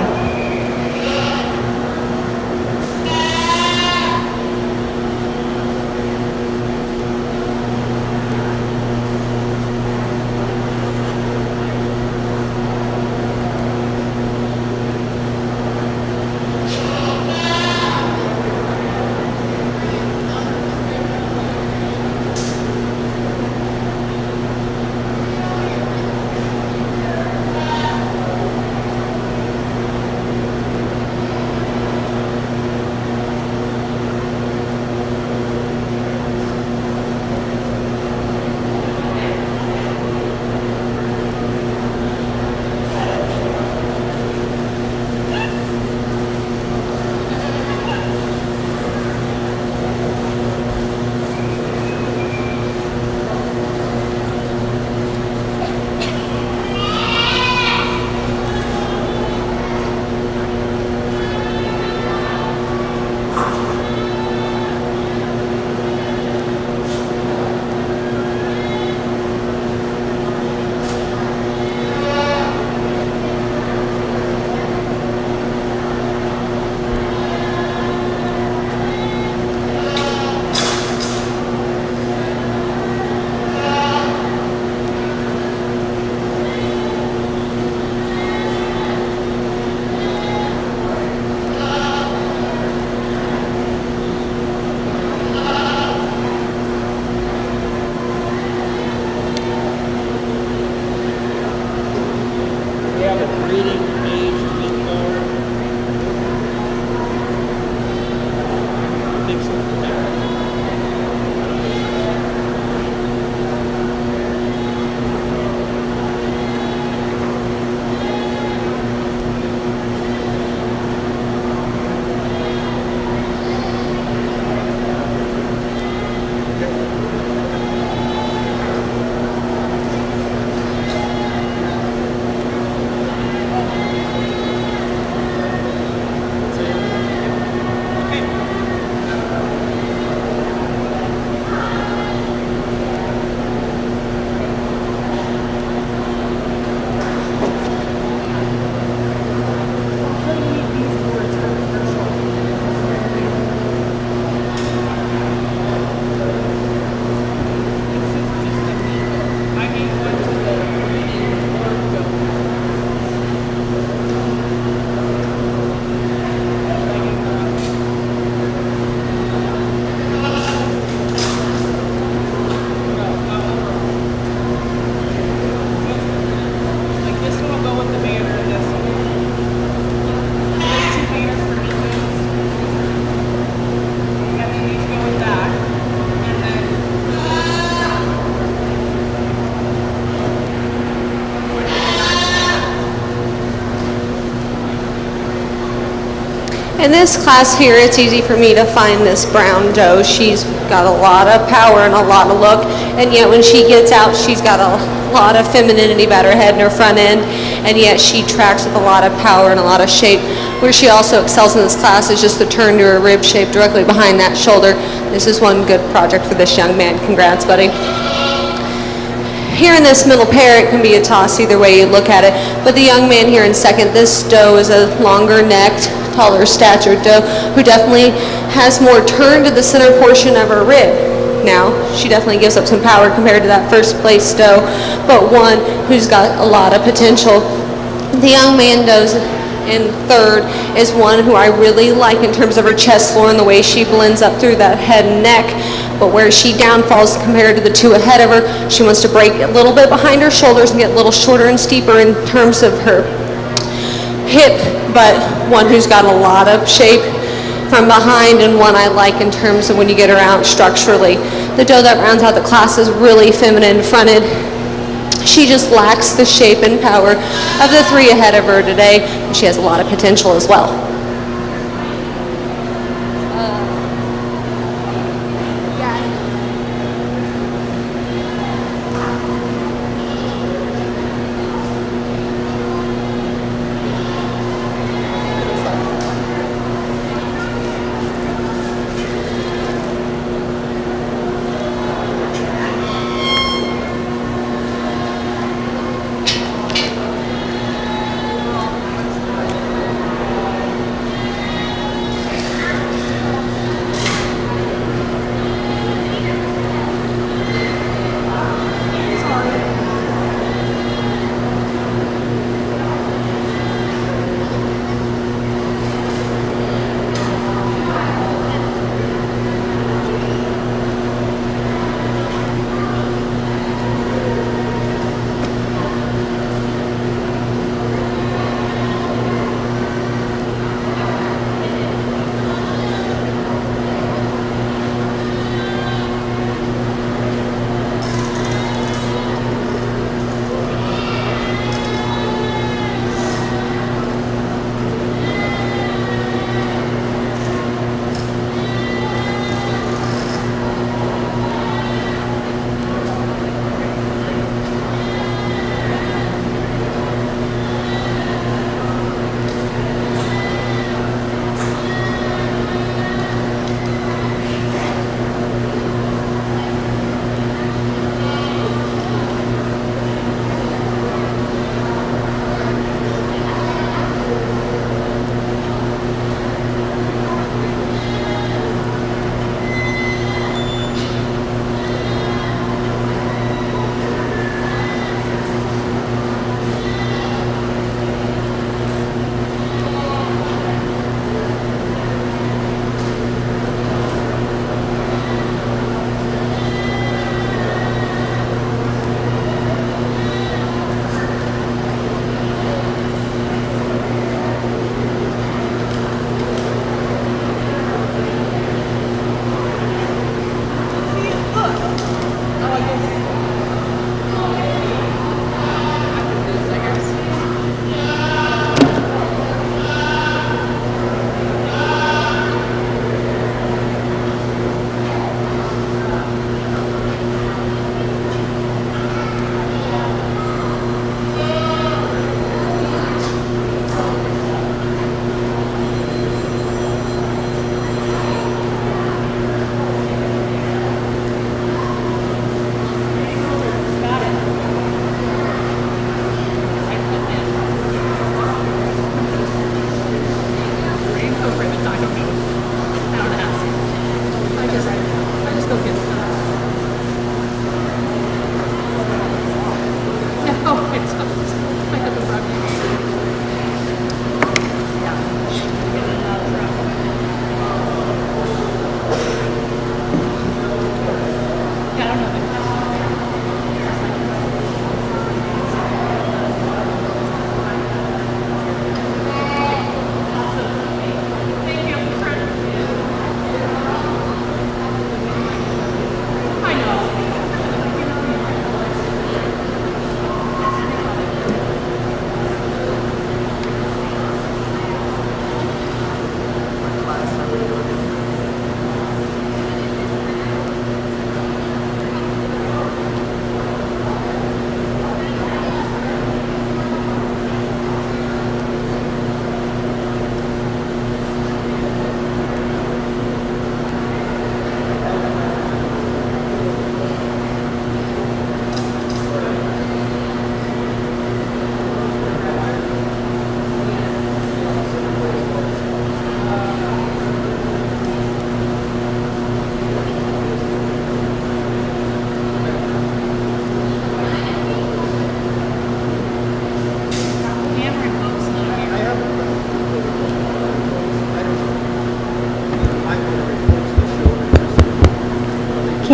In this class here, it's easy for me to find this brown doe. She's got a lot of power and a lot of look, and yet when she gets out, she's got a lot of femininity about her head and her front end, and yet she tracks with a lot of power and a lot of shape. Where she also excels in this class is just the turn to her rib shape directly behind that shoulder. This is one good project for this young man. Congrats, buddy. Here in this middle pair, it can be a toss either way you look at it, but the young man here in second, this doe is a longer necked, taller statured doe who definitely has more turn to the center portion of her rib. Now, she definitely gives up some power compared to that first place doe, but one who's got a lot of potential. The young man does in third is one who I really like in terms of her chest floor and the way she blends up through that head and neck. But where she downfalls compared to the two ahead of her, she wants to break a little bit behind her shoulders and get a little shorter and steeper in terms of her hip, but one who's got a lot of shape from behind, and one I like in terms of when you get her out structurally. The doe that rounds out the class is really feminine fronted. She just lacks the shape and power of the three ahead of her today, and she has a lot of potential as well.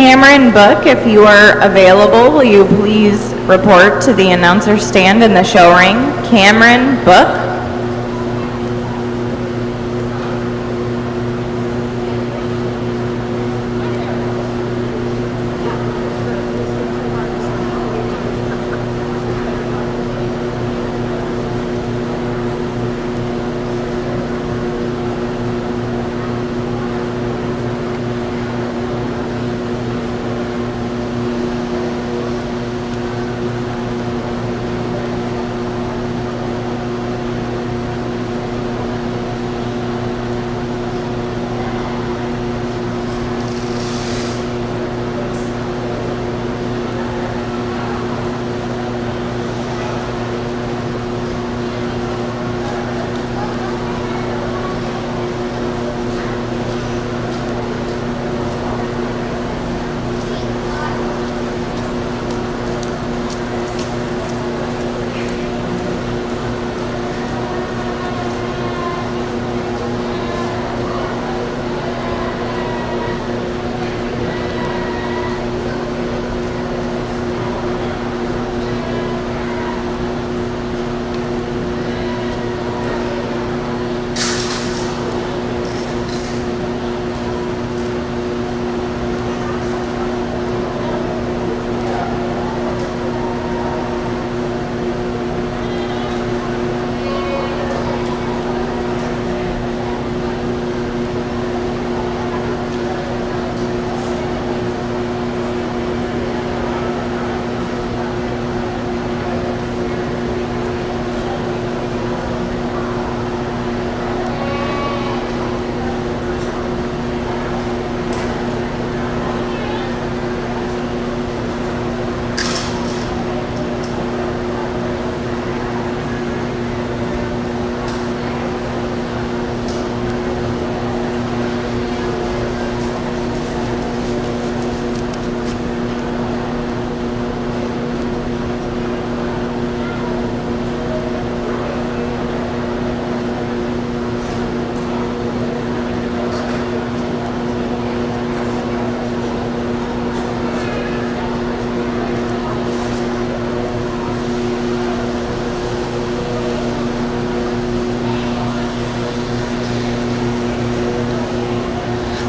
Cameron Book, if you are available, will you please report to the announcer stand in the show ring? Cameron Book.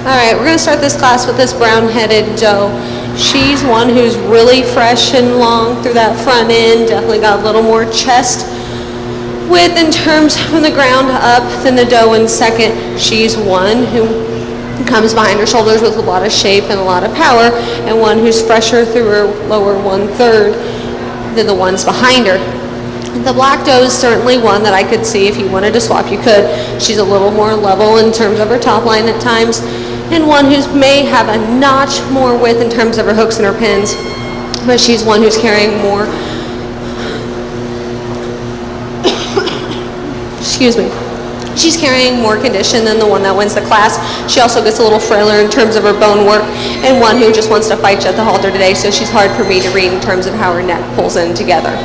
All right, we're going to start this class with this brown-headed doe. She's one who's really fresh and long through that front end, definitely got a little more chest width in terms from the ground up than the doe in second. She's one who comes behind her shoulders with a lot of shape and a lot of power, and one who's fresher through her lower 1/3 than the ones behind her. The black doe is certainly one that I could see if you wanted to swap, you could. She's a little more level in terms of her top line at times, and one who may have a notch more width in terms of her hooks and her pins, but she's one who's carrying more, excuse me, she's carrying more condition than the one that wins the class. She also gets a little frailer in terms of her bone work, and one who just wants to fight you at the halter today, so she's hard for me to read in terms of how her neck pulls in together.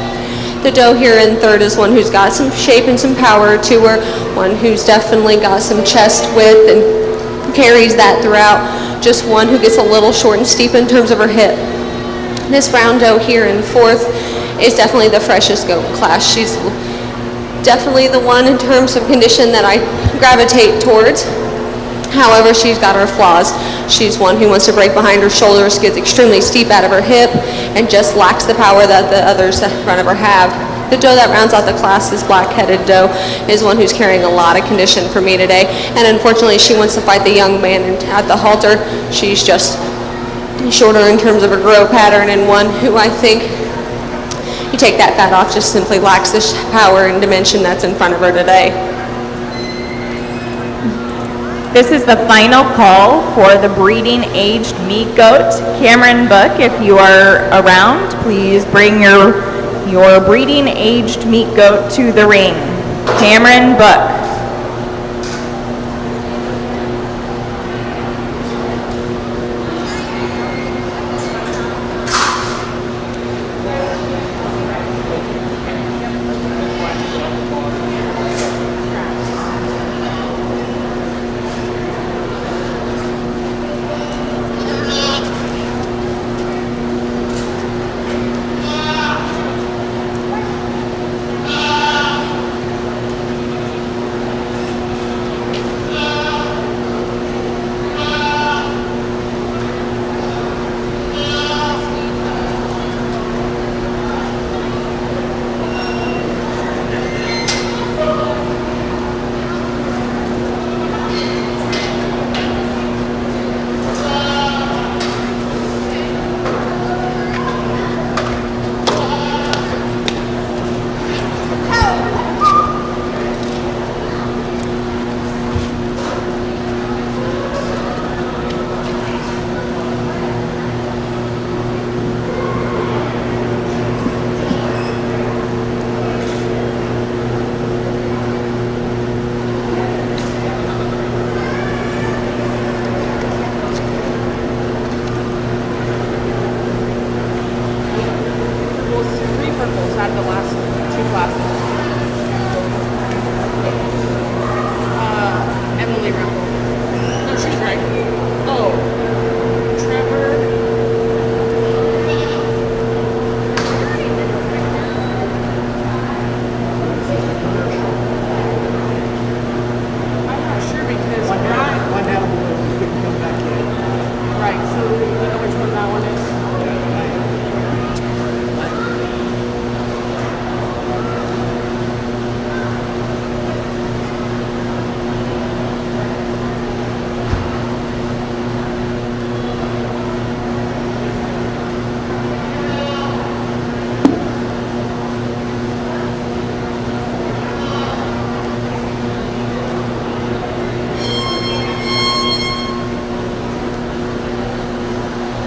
The doe here in third is one who's got some shape and some power to her, one who's definitely got some chest width and carries that throughout, just one who gets a little short and steep in terms of her hip. This brown doe here in fourth is definitely the freshest goat in class. She's definitely the one in terms of condition that I gravitate towards. However, she's got her flaws. She's one who wants to break behind her shoulders, gets extremely steep out of her hip, and just lacks the power that the others in front of her have. The doe that rounds out the class, this black-headed doe, is one who's carrying a lot of condition for me today, and unfortunately she wants to fight the young man at the halter. She's just shorter in terms of her growth pattern, and one who I think you take that fat off just simply lacks the power and dimension that's in front of her today. This is the final call for the breeding aged meat goat. Cameron Book, if you are around, please bring your breeding aged meat goat to the ring. Cameron Book.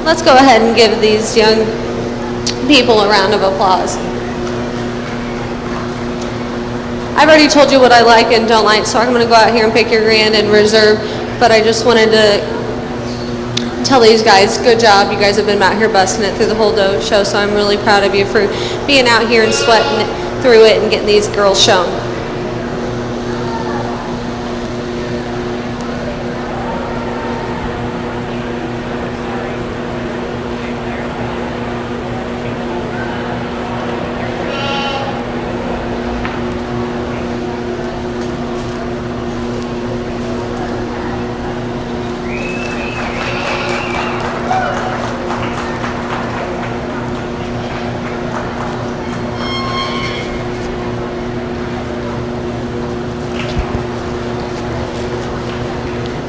Let's go ahead and give these young people a round of applause. I've already told you what I like and don't like, so I'm going to go out here and pick your grand and reserve, but I just wanted to tell these guys, good job. You guys have been out here busting it through the whole show, so I'm really proud of you for being out here and sweating through it and getting these girls shown.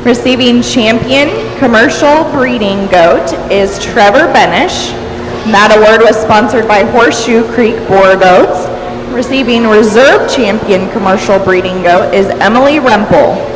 Receiving champion commercial breeding goat is Trevor Benish. That award was sponsored by Horseshoe Creek Boar Goats. Receiving reserve champion commercial breeding goat is Emily Rempel.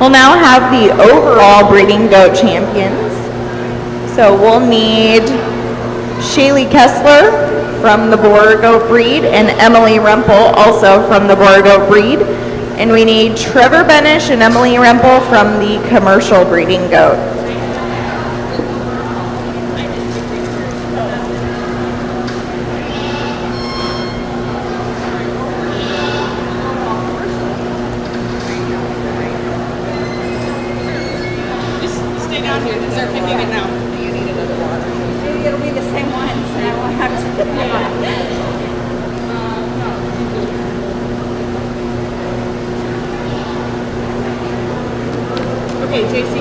We'll now have the overall breeding goat champions. So we'll need Shaylee Kessler from the Boar Goat breed and Emily Rempel also from the Boar Goat breed. And we need Trevor Benish and Emily Rempel from the commercial breeding goat. Okay, JC.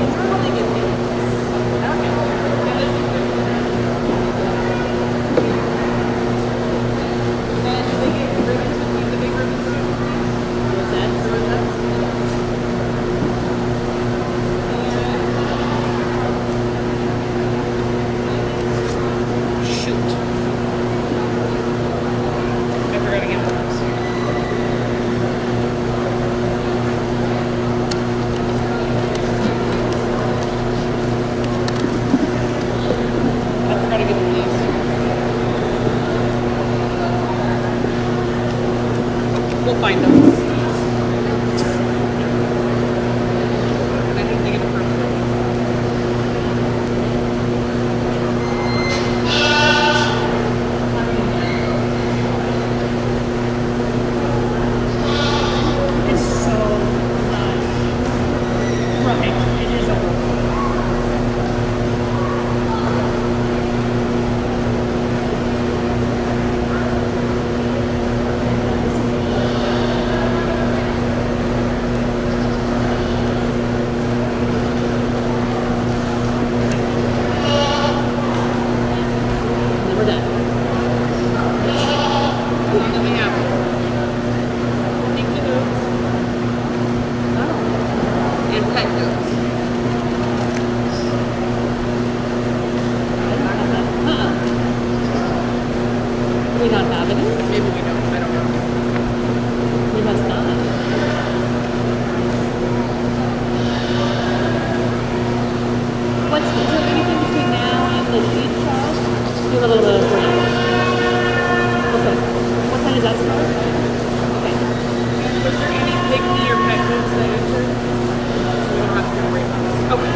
We'll find them. We don't have any? Maybe we don't. I don't know. We must not. Is there anything between now and the sheet trial? Do a little bit of break. Okay. What time does that start? Okay. Was there any pygmy or pet goods that entered? We don't have to worry about this. Okay.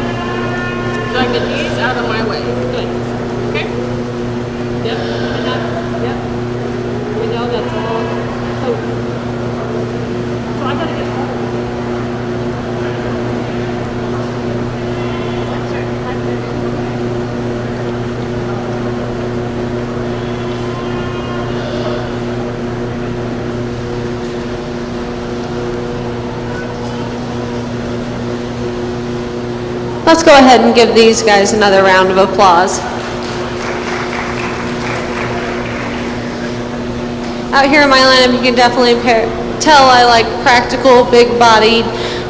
So I get these out of my way. Good. Okay? Yep. And that, yep. We know that's all. Oh. So I gotta get home. Let's go ahead and give these guys another round of applause. Out here in my lineup, you can definitely tell I like practical, big-bodied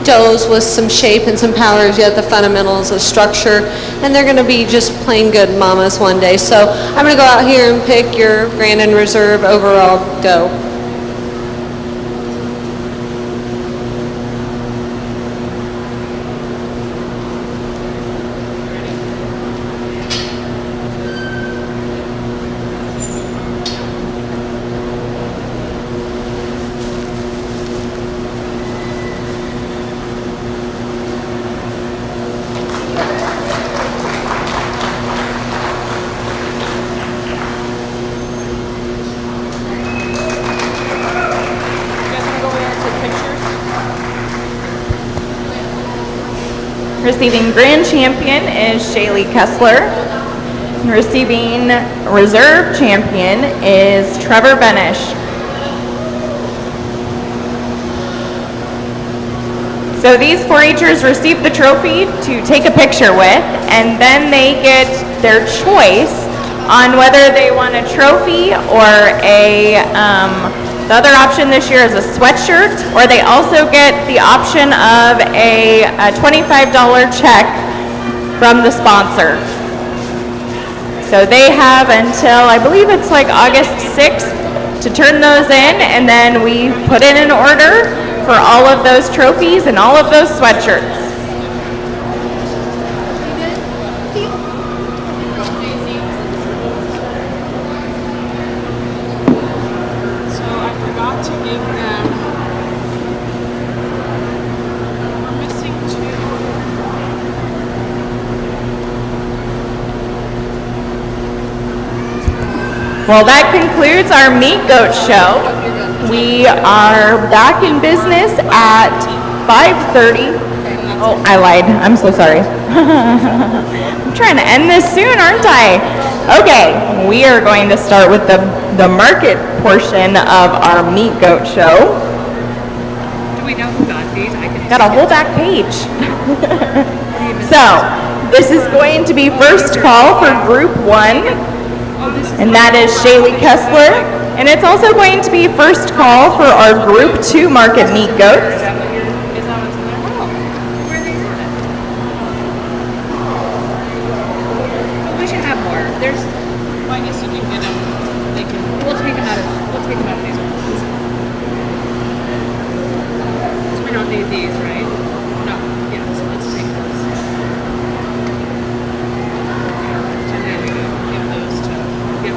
does with some shape and some powers, yet the fundamentals of structure, and they're going to be just plain good mamas one day. So I'm going to go out here and pick your Grand and Reserve overall doe. Receiving grand champion is Shaylee Kessler. Receiving reserve champion is Trevor Benish. So these 4-Hers receive the trophy to take a picture with, and then they get their choice on whether they want a trophy or the other option this year is a sweatshirt, or they also get the option of a $25 check from the sponsor. So they have until, I believe it's like August 6th to turn those in, and then we put in an order for all of those trophies and all of those sweatshirts. Well, that concludes our Meat Goat show. We are back in business at 5:30. Oh, I lied. I'm so sorry. I'm trying to end this soon, aren't I? Okay, we are going to start with the market portion of our Meat Goat show. Do we know who got these? Got a whole back page. So, this is going to be first call for Group 1. And that is Shaylee Kessler. And it's also going to be first call for our Group 2 market meat goats. We should have more. There's, well, I guess you can get them. We'll take them out of these ones. So we don't need these, right? No. Yeah. So let's take those. And there we go. Give those to. Yep.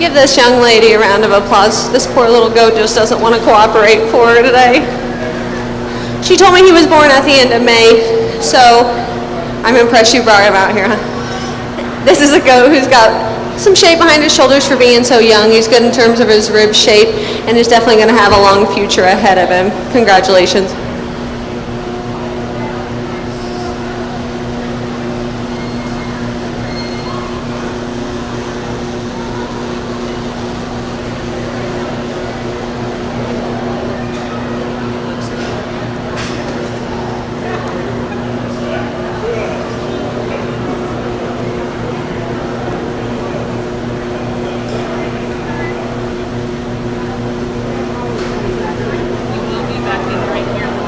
Give this young lady a round of applause. This poor little goat just doesn't want to cooperate for her today. She told me he was born at the end of May, so I'm impressed you brought him out here, huh? This is a goat who's got some shape behind his shoulders for being so young. He's good in terms of his rib shape and is definitely going to have a long future ahead of him. Congratulations. We'll be back in right here.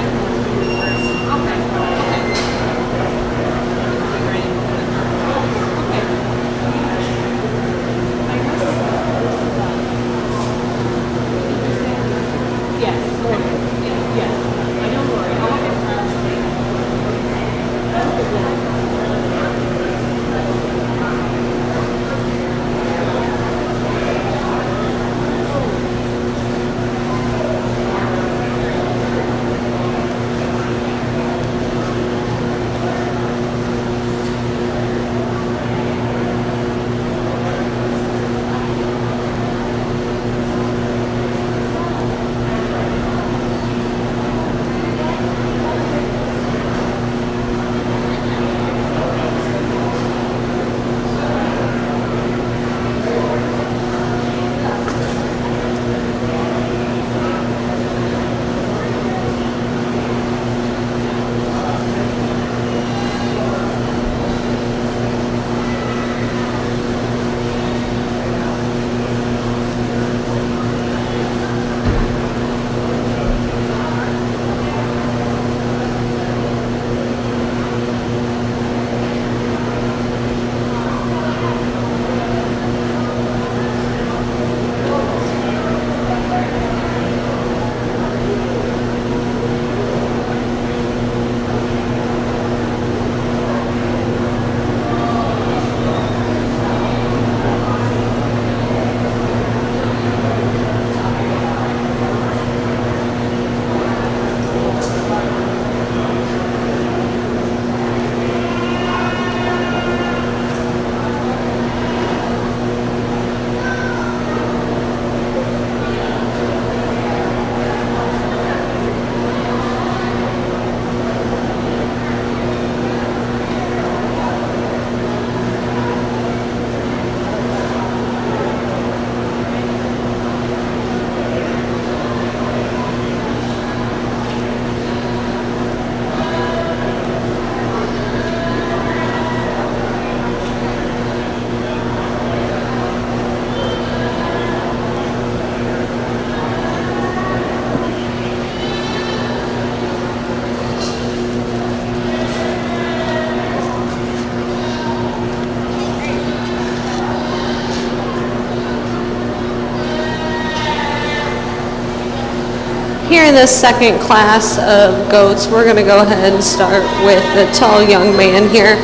Here in this second class of goats, we're going to go ahead and start with the tall young man here.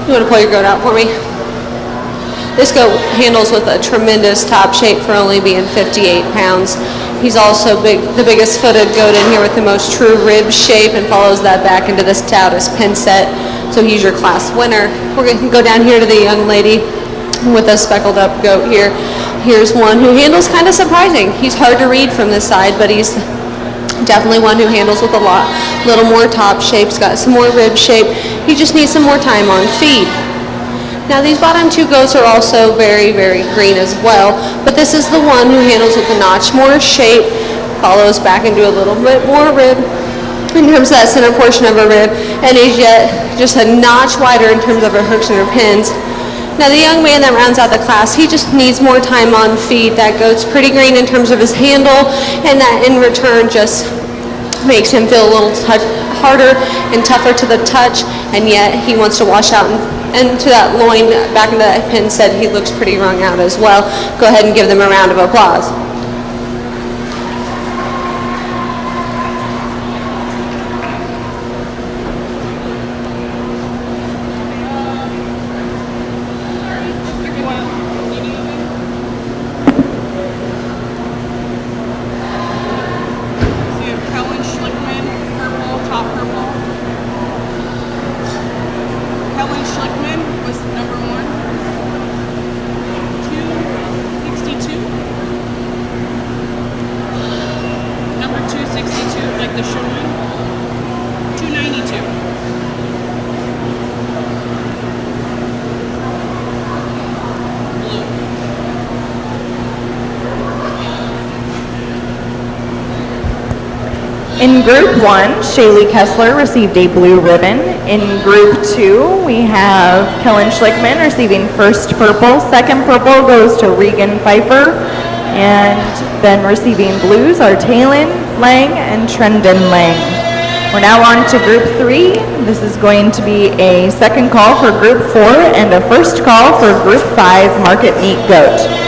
You want to pull your goat out for me? This goat handles with a tremendous top shape for only being 58 pounds. He's also the biggest footed goat in here with the most true rib shape, and follows that back into this stoutest pin set. So he's your class winner. We're going to go down here to the young lady with a speckled up goat here. Here's one who handles kind of surprising. He's hard to read from this side, but he's definitely one who handles with a little more top shape. He's got some more rib shape. He just needs some more time on feed. Now these bottom two goats are also very, very green as well, but this is the one who handles with a notch more shape, follows back into a little bit more rib in terms of that center portion of her rib, and is yet just a notch wider in terms of her hooks and her pins. Now the young man that rounds out the class, he just needs more time on feed. That goat's pretty green in terms of his handle, and that in return just makes him feel a little harder and tougher to the touch, and yet he wants to wash out and to that loin, back into that pin set. He looks pretty wrung out as well. Go ahead and give them a round of applause. In Group 1, Shaylee Kessler received a blue ribbon. In Group 2, we have Kellen Schlickman receiving first purple. Second purple goes to Regan Pfeiffer. And then receiving blues are Taylin Lang and Trendon Lang. We're now on to Group 3. This is going to be a second call for Group 4 and a first call for Group 5 Market Meat Goat.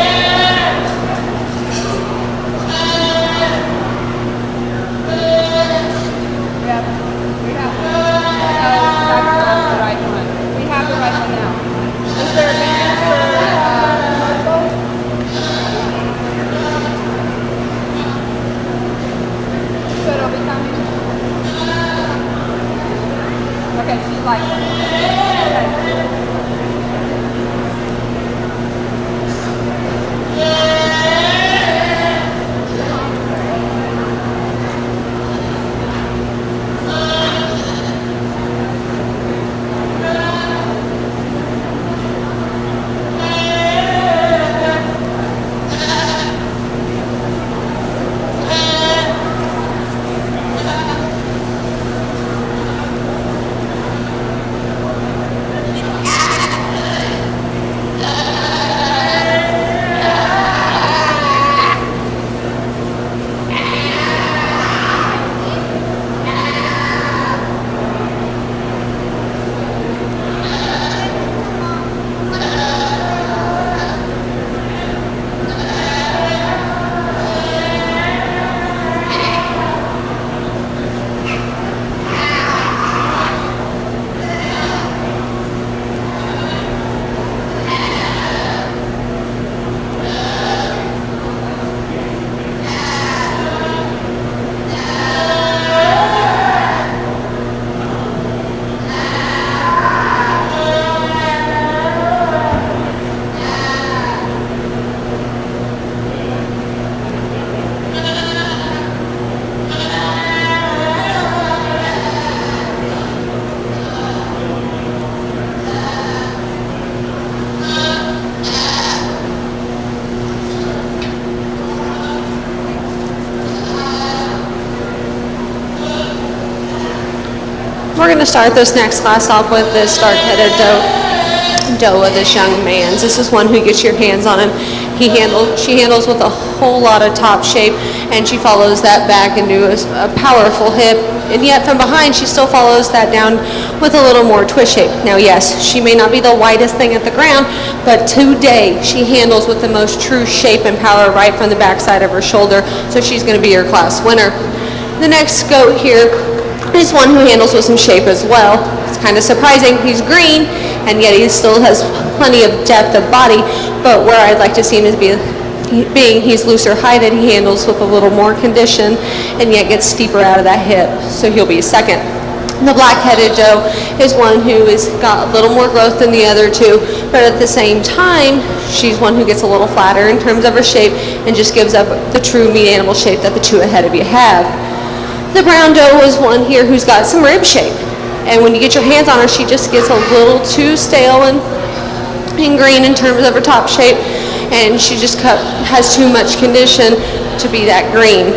We're going to start this next class off with this dark-headed doe of this young man's. This is one who gets your hands on him. She handles with a whole lot of top shape, and she follows that back into a powerful hip, and yet from behind she still follows that down with a little more twist shape. Now yes, she may not be the widest thing at the ground, but today she handles with the most true shape and power right from the backside of her shoulder, so she's going to be your class winner. The next goat here is one who handles with some shape as well. It's kind of surprising. He's green, and yet he still has plenty of depth of body, but where I'd like to see him is being he's looser heighted, he handles with a little more condition, and yet gets steeper out of that hip, so he'll be second. The black-headed doe is one who has got a little more growth than the other two, but at the same time, she's one who gets a little flatter in terms of her shape and just gives up the true meat animal shape that the two ahead of you have. The brown doe is one here who's got some rib shape, and when you get your hands on her, she just gets a little too stale and green in terms of her top shape, and she just has too much condition to be that green.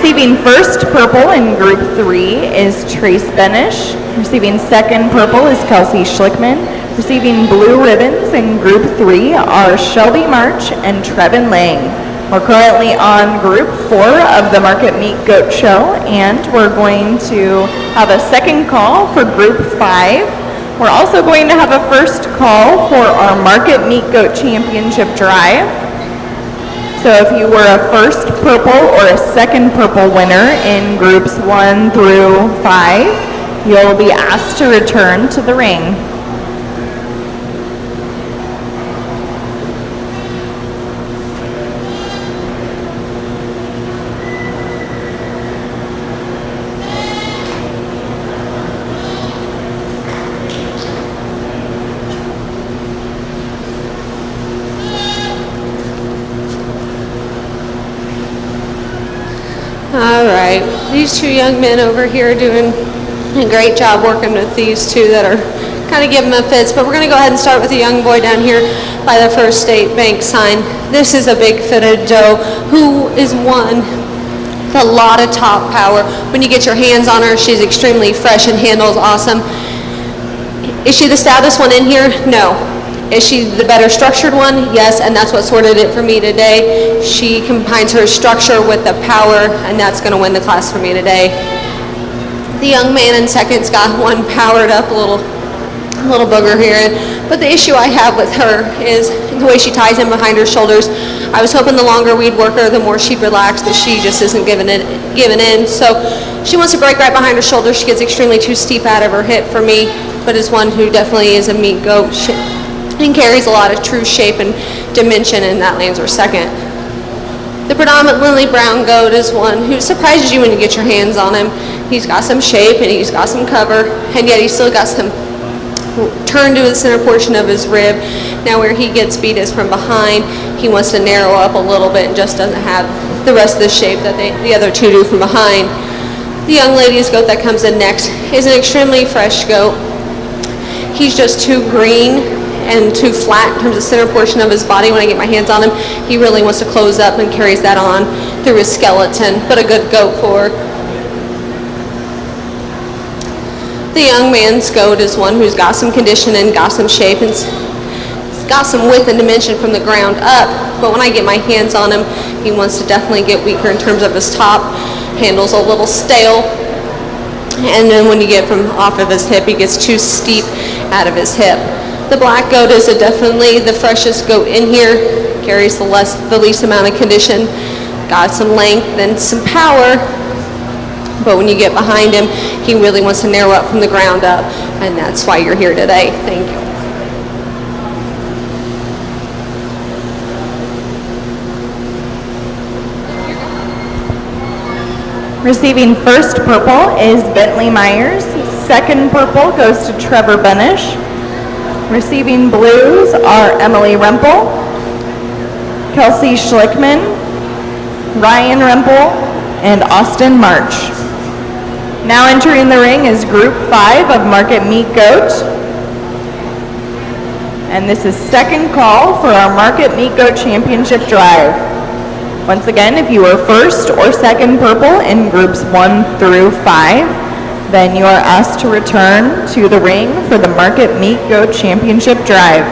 Receiving first purple in Group 3 is Trace Benish. Receiving second purple is Kelsey Schlickman. Receiving blue ribbons in Group 3 are Shelby March and Trevin Lang. We're currently on Group 4 of the Market Meat Goat Show, and we're going to have a second call for Group 5. We're also going to have a first call for our Market Meat Goat Championship Drive. So if you were a first purple or a second purple winner in Groups 1 through 5, you'll be asked to return to the ring. All right, these two young men over here are doing a great job working with these two that are kind of giving them fits, but we're going to go ahead and start with the young boy down here by the First State Bank sign. This is a big-footed doe who is one with a lot of top power. When you get your hands on her, she's extremely fresh and handles awesome. Is she the stoutest one in here? No. Is she the better structured one? Yes, and that's what sorted it for me today. She combines her structure with the power, and that's going to win the class for me today. The young man in second's got one powered up little booger here, but the issue I have with her is the way she ties him behind her shoulders. I was hoping the longer we'd work her, the more she'd relax, but she just isn't giving in. So she wants to break right behind her shoulder. She gets extremely too steep out of her hip for me, but is one who definitely is a meat goat and carries a lot of true shape and dimension, and that lands her second. The predominantly brown goat is one who surprises you when you get your hands on him. He's got some shape and he's got some cover, and yet he's still got some turn to the center portion of his rib. Now where he gets beat is from behind. He wants to narrow up a little bit and just doesn't have the rest of the shape that the other two do from behind. The young lady's goat that comes in next is an extremely fresh goat. He's just too green and too flat in terms of center portion of his body. When I get my hands on him, he really wants to close up and carries that on through his skeleton, but a good goat for. The young man's goat is one who's got some condition and got some shape and got some width and dimension from the ground up, but when I get my hands on him, he wants to definitely get weaker in terms of his top. Handles a little stale, and then when you get from off of his hip, he gets too steep out of his hip. The black goat is definitely the freshest goat in here, carries the least amount of condition, got some length and some power, but when you get behind him, he really wants to narrow up from the ground up, and that's why you're here today. Thank you. Receiving first purple is Bentley Myers. Second purple goes to Trevor Benish. Receiving blues are Emily Rempel, Kelsey Schlickman, Ryan Rempel, and Austin March. Now entering the ring is Group 5 of Market Meat Goat. And this is second call for our Market Meat Goat Championship Drive. Once again, if you were first or second purple in Groups 1 through 5, then you are asked to return to the ring for the Market Meat Goat Championship Drive.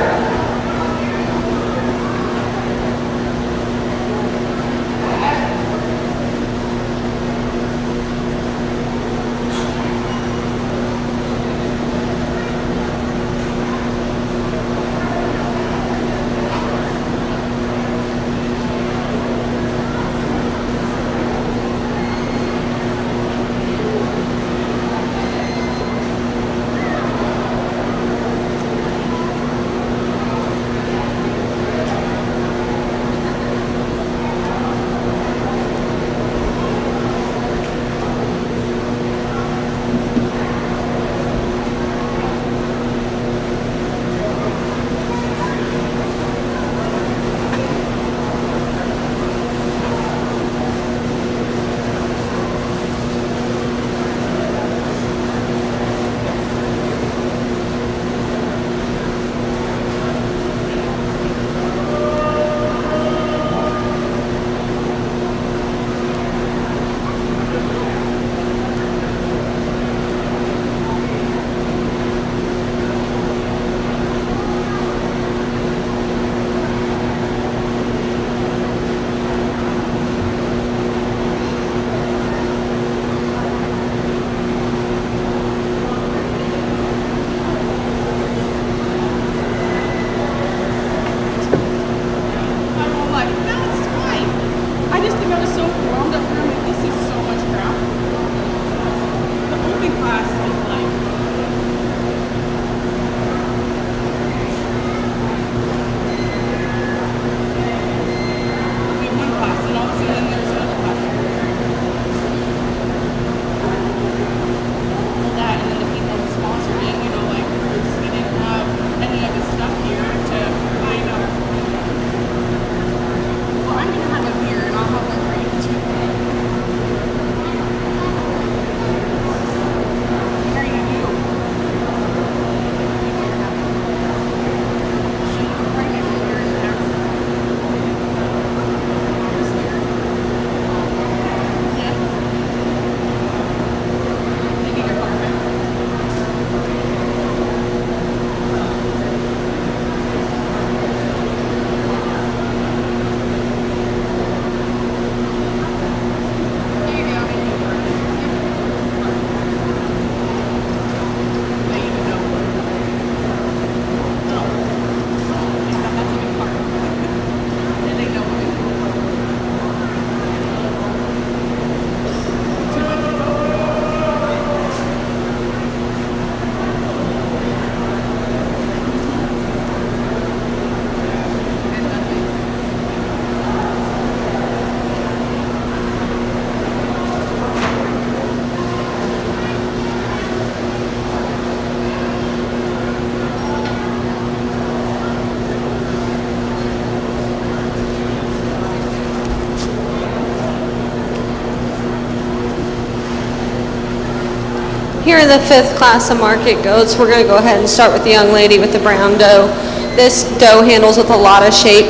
Here in the 5th class of market goats, we're going to go ahead and start with the young lady with the brown doe. This doe handles with a lot of shape.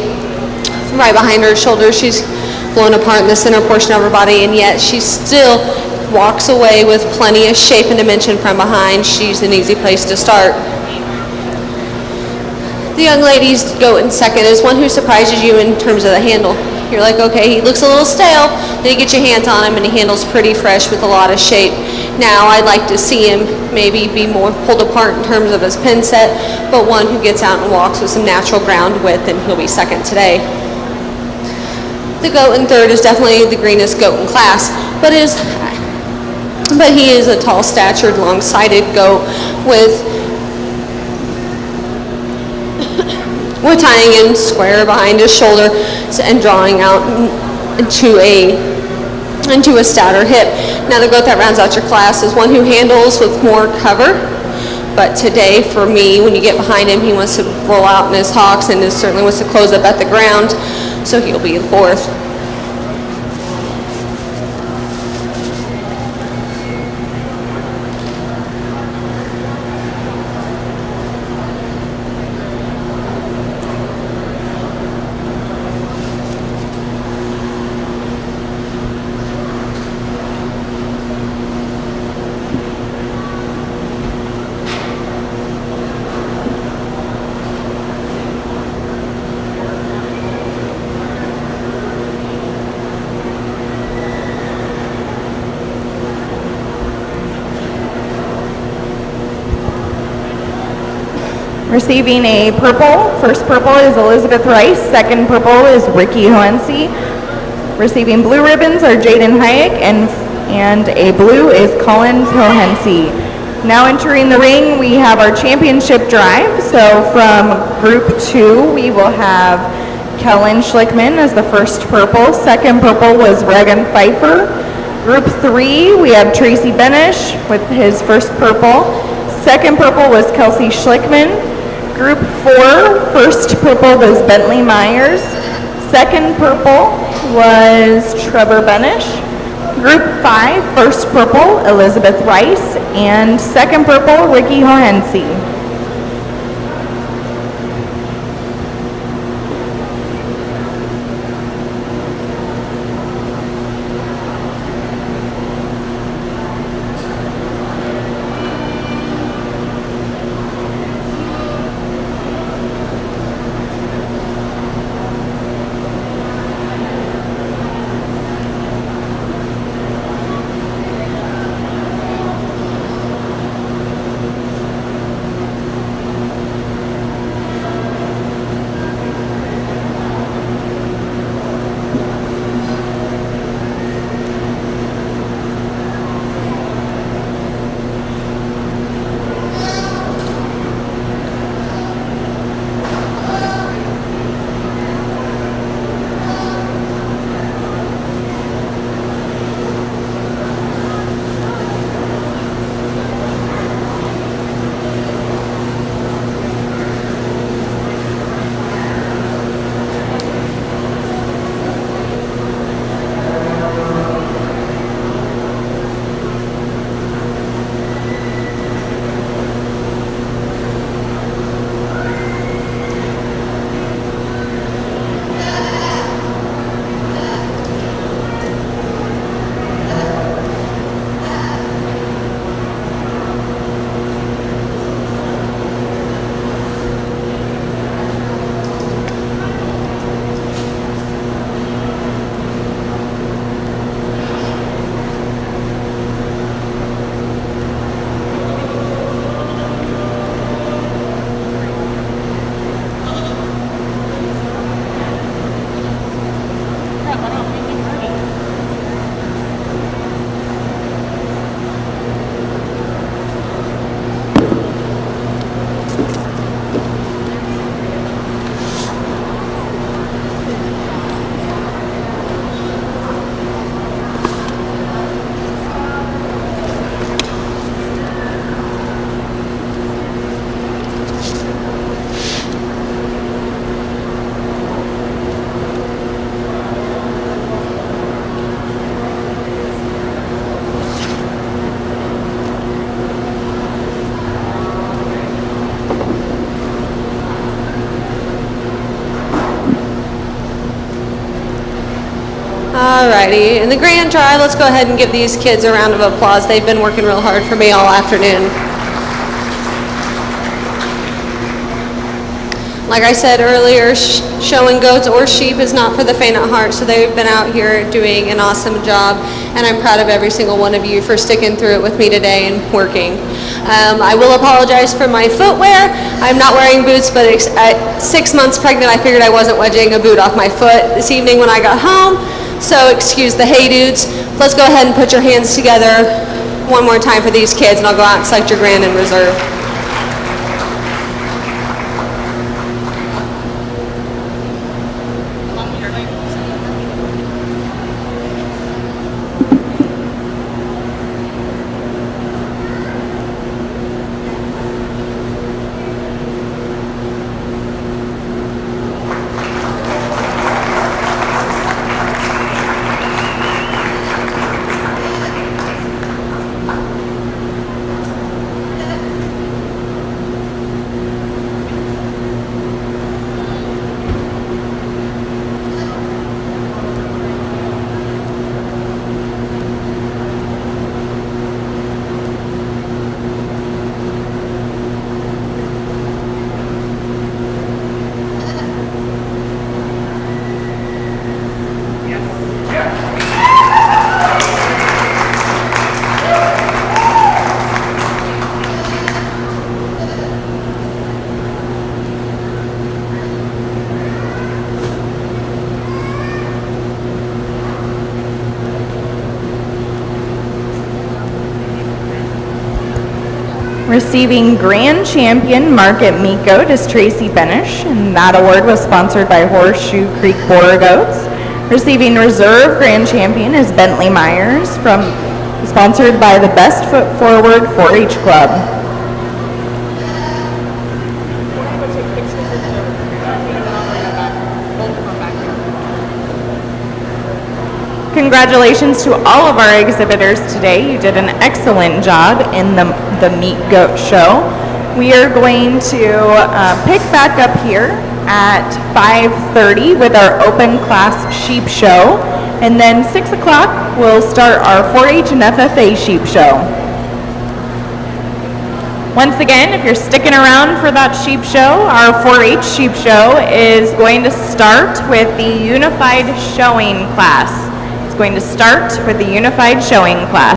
Right behind her shoulder, she's blown apart in the center portion of her body, and yet she still walks away with plenty of shape and dimension from behind. She's an easy place to start. The young lady's goat in second is one who surprises you in terms of the handle. You're like, okay, he looks a little stale, then you get your hands on him and he handles pretty fresh with a lot of shape. Now I'd like to see him maybe be more pulled apart in terms of his pin set, but one who gets out and walks with some natural ground width, and he'll be second today. The goat in third is definitely the greenest goat in class, but he is a tall statured, long-sided goat with tying in square behind his shoulder and drawing out into a stouter hip. Now the goat that rounds out your class is one who handles with more cover, but today for me, when you get behind him, he wants to roll out in his hocks and certainly wants to close up at the ground, so he'll be in fourth. Receiving a purple, first purple is Elizabeth Rice, second purple is Ricky Hoense. Receiving blue ribbons are Jaden Hayek, and a blue is Collins Hoense. Now entering the ring, we have our championship drive. So from group 2, we will have Kellen Schlickman as the first purple. Second purple was Regan Pfeiffer. Group 3, we have Tracy Benish with his first purple. Second purple was Kelsey Schlickman. Group 4, first purple was Bentley Myers. Second purple was Trevor Benish. Group 5, first purple, Elizabeth Rice. And second purple, Ricky Hoense. Alrighty, in the grand try, let's go ahead and give these kids a round of applause. They've been working real hard for me all afternoon. Like I said earlier, showing goats or sheep is not for the faint at heart, so they've been out here doing an awesome job, and I'm proud of every single one of you for sticking through it with me today and working. I will apologize for my footwear. I'm not wearing boots, but at 6 months pregnant, I figured I wasn't wedging a boot off my foot this evening when I got home, so excuse the hey dudes. Let's go ahead and put your hands together one more time for these kids, and I'll go out and select your grand and reserve. Receiving Grand Champion Market Meat Goat is Tracy Benish, and that award was sponsored by Horseshoe Creek Border Goats. Receiving Reserve Grand Champion is Bentley Myers, sponsored by the Best Foot Forward 4-H Club. Congratulations to all of our exhibitors today. You did an excellent job in the Meat Goat Show. We are going to pick back up here at 5:30 with our open class sheep show, and then 6 o'clock we'll start our 4-H and FFA sheep show. Once again, if you're sticking around for that sheep show, our 4-H sheep show is going to start with the Unified Showing class. Going to start with the Unified Showing class.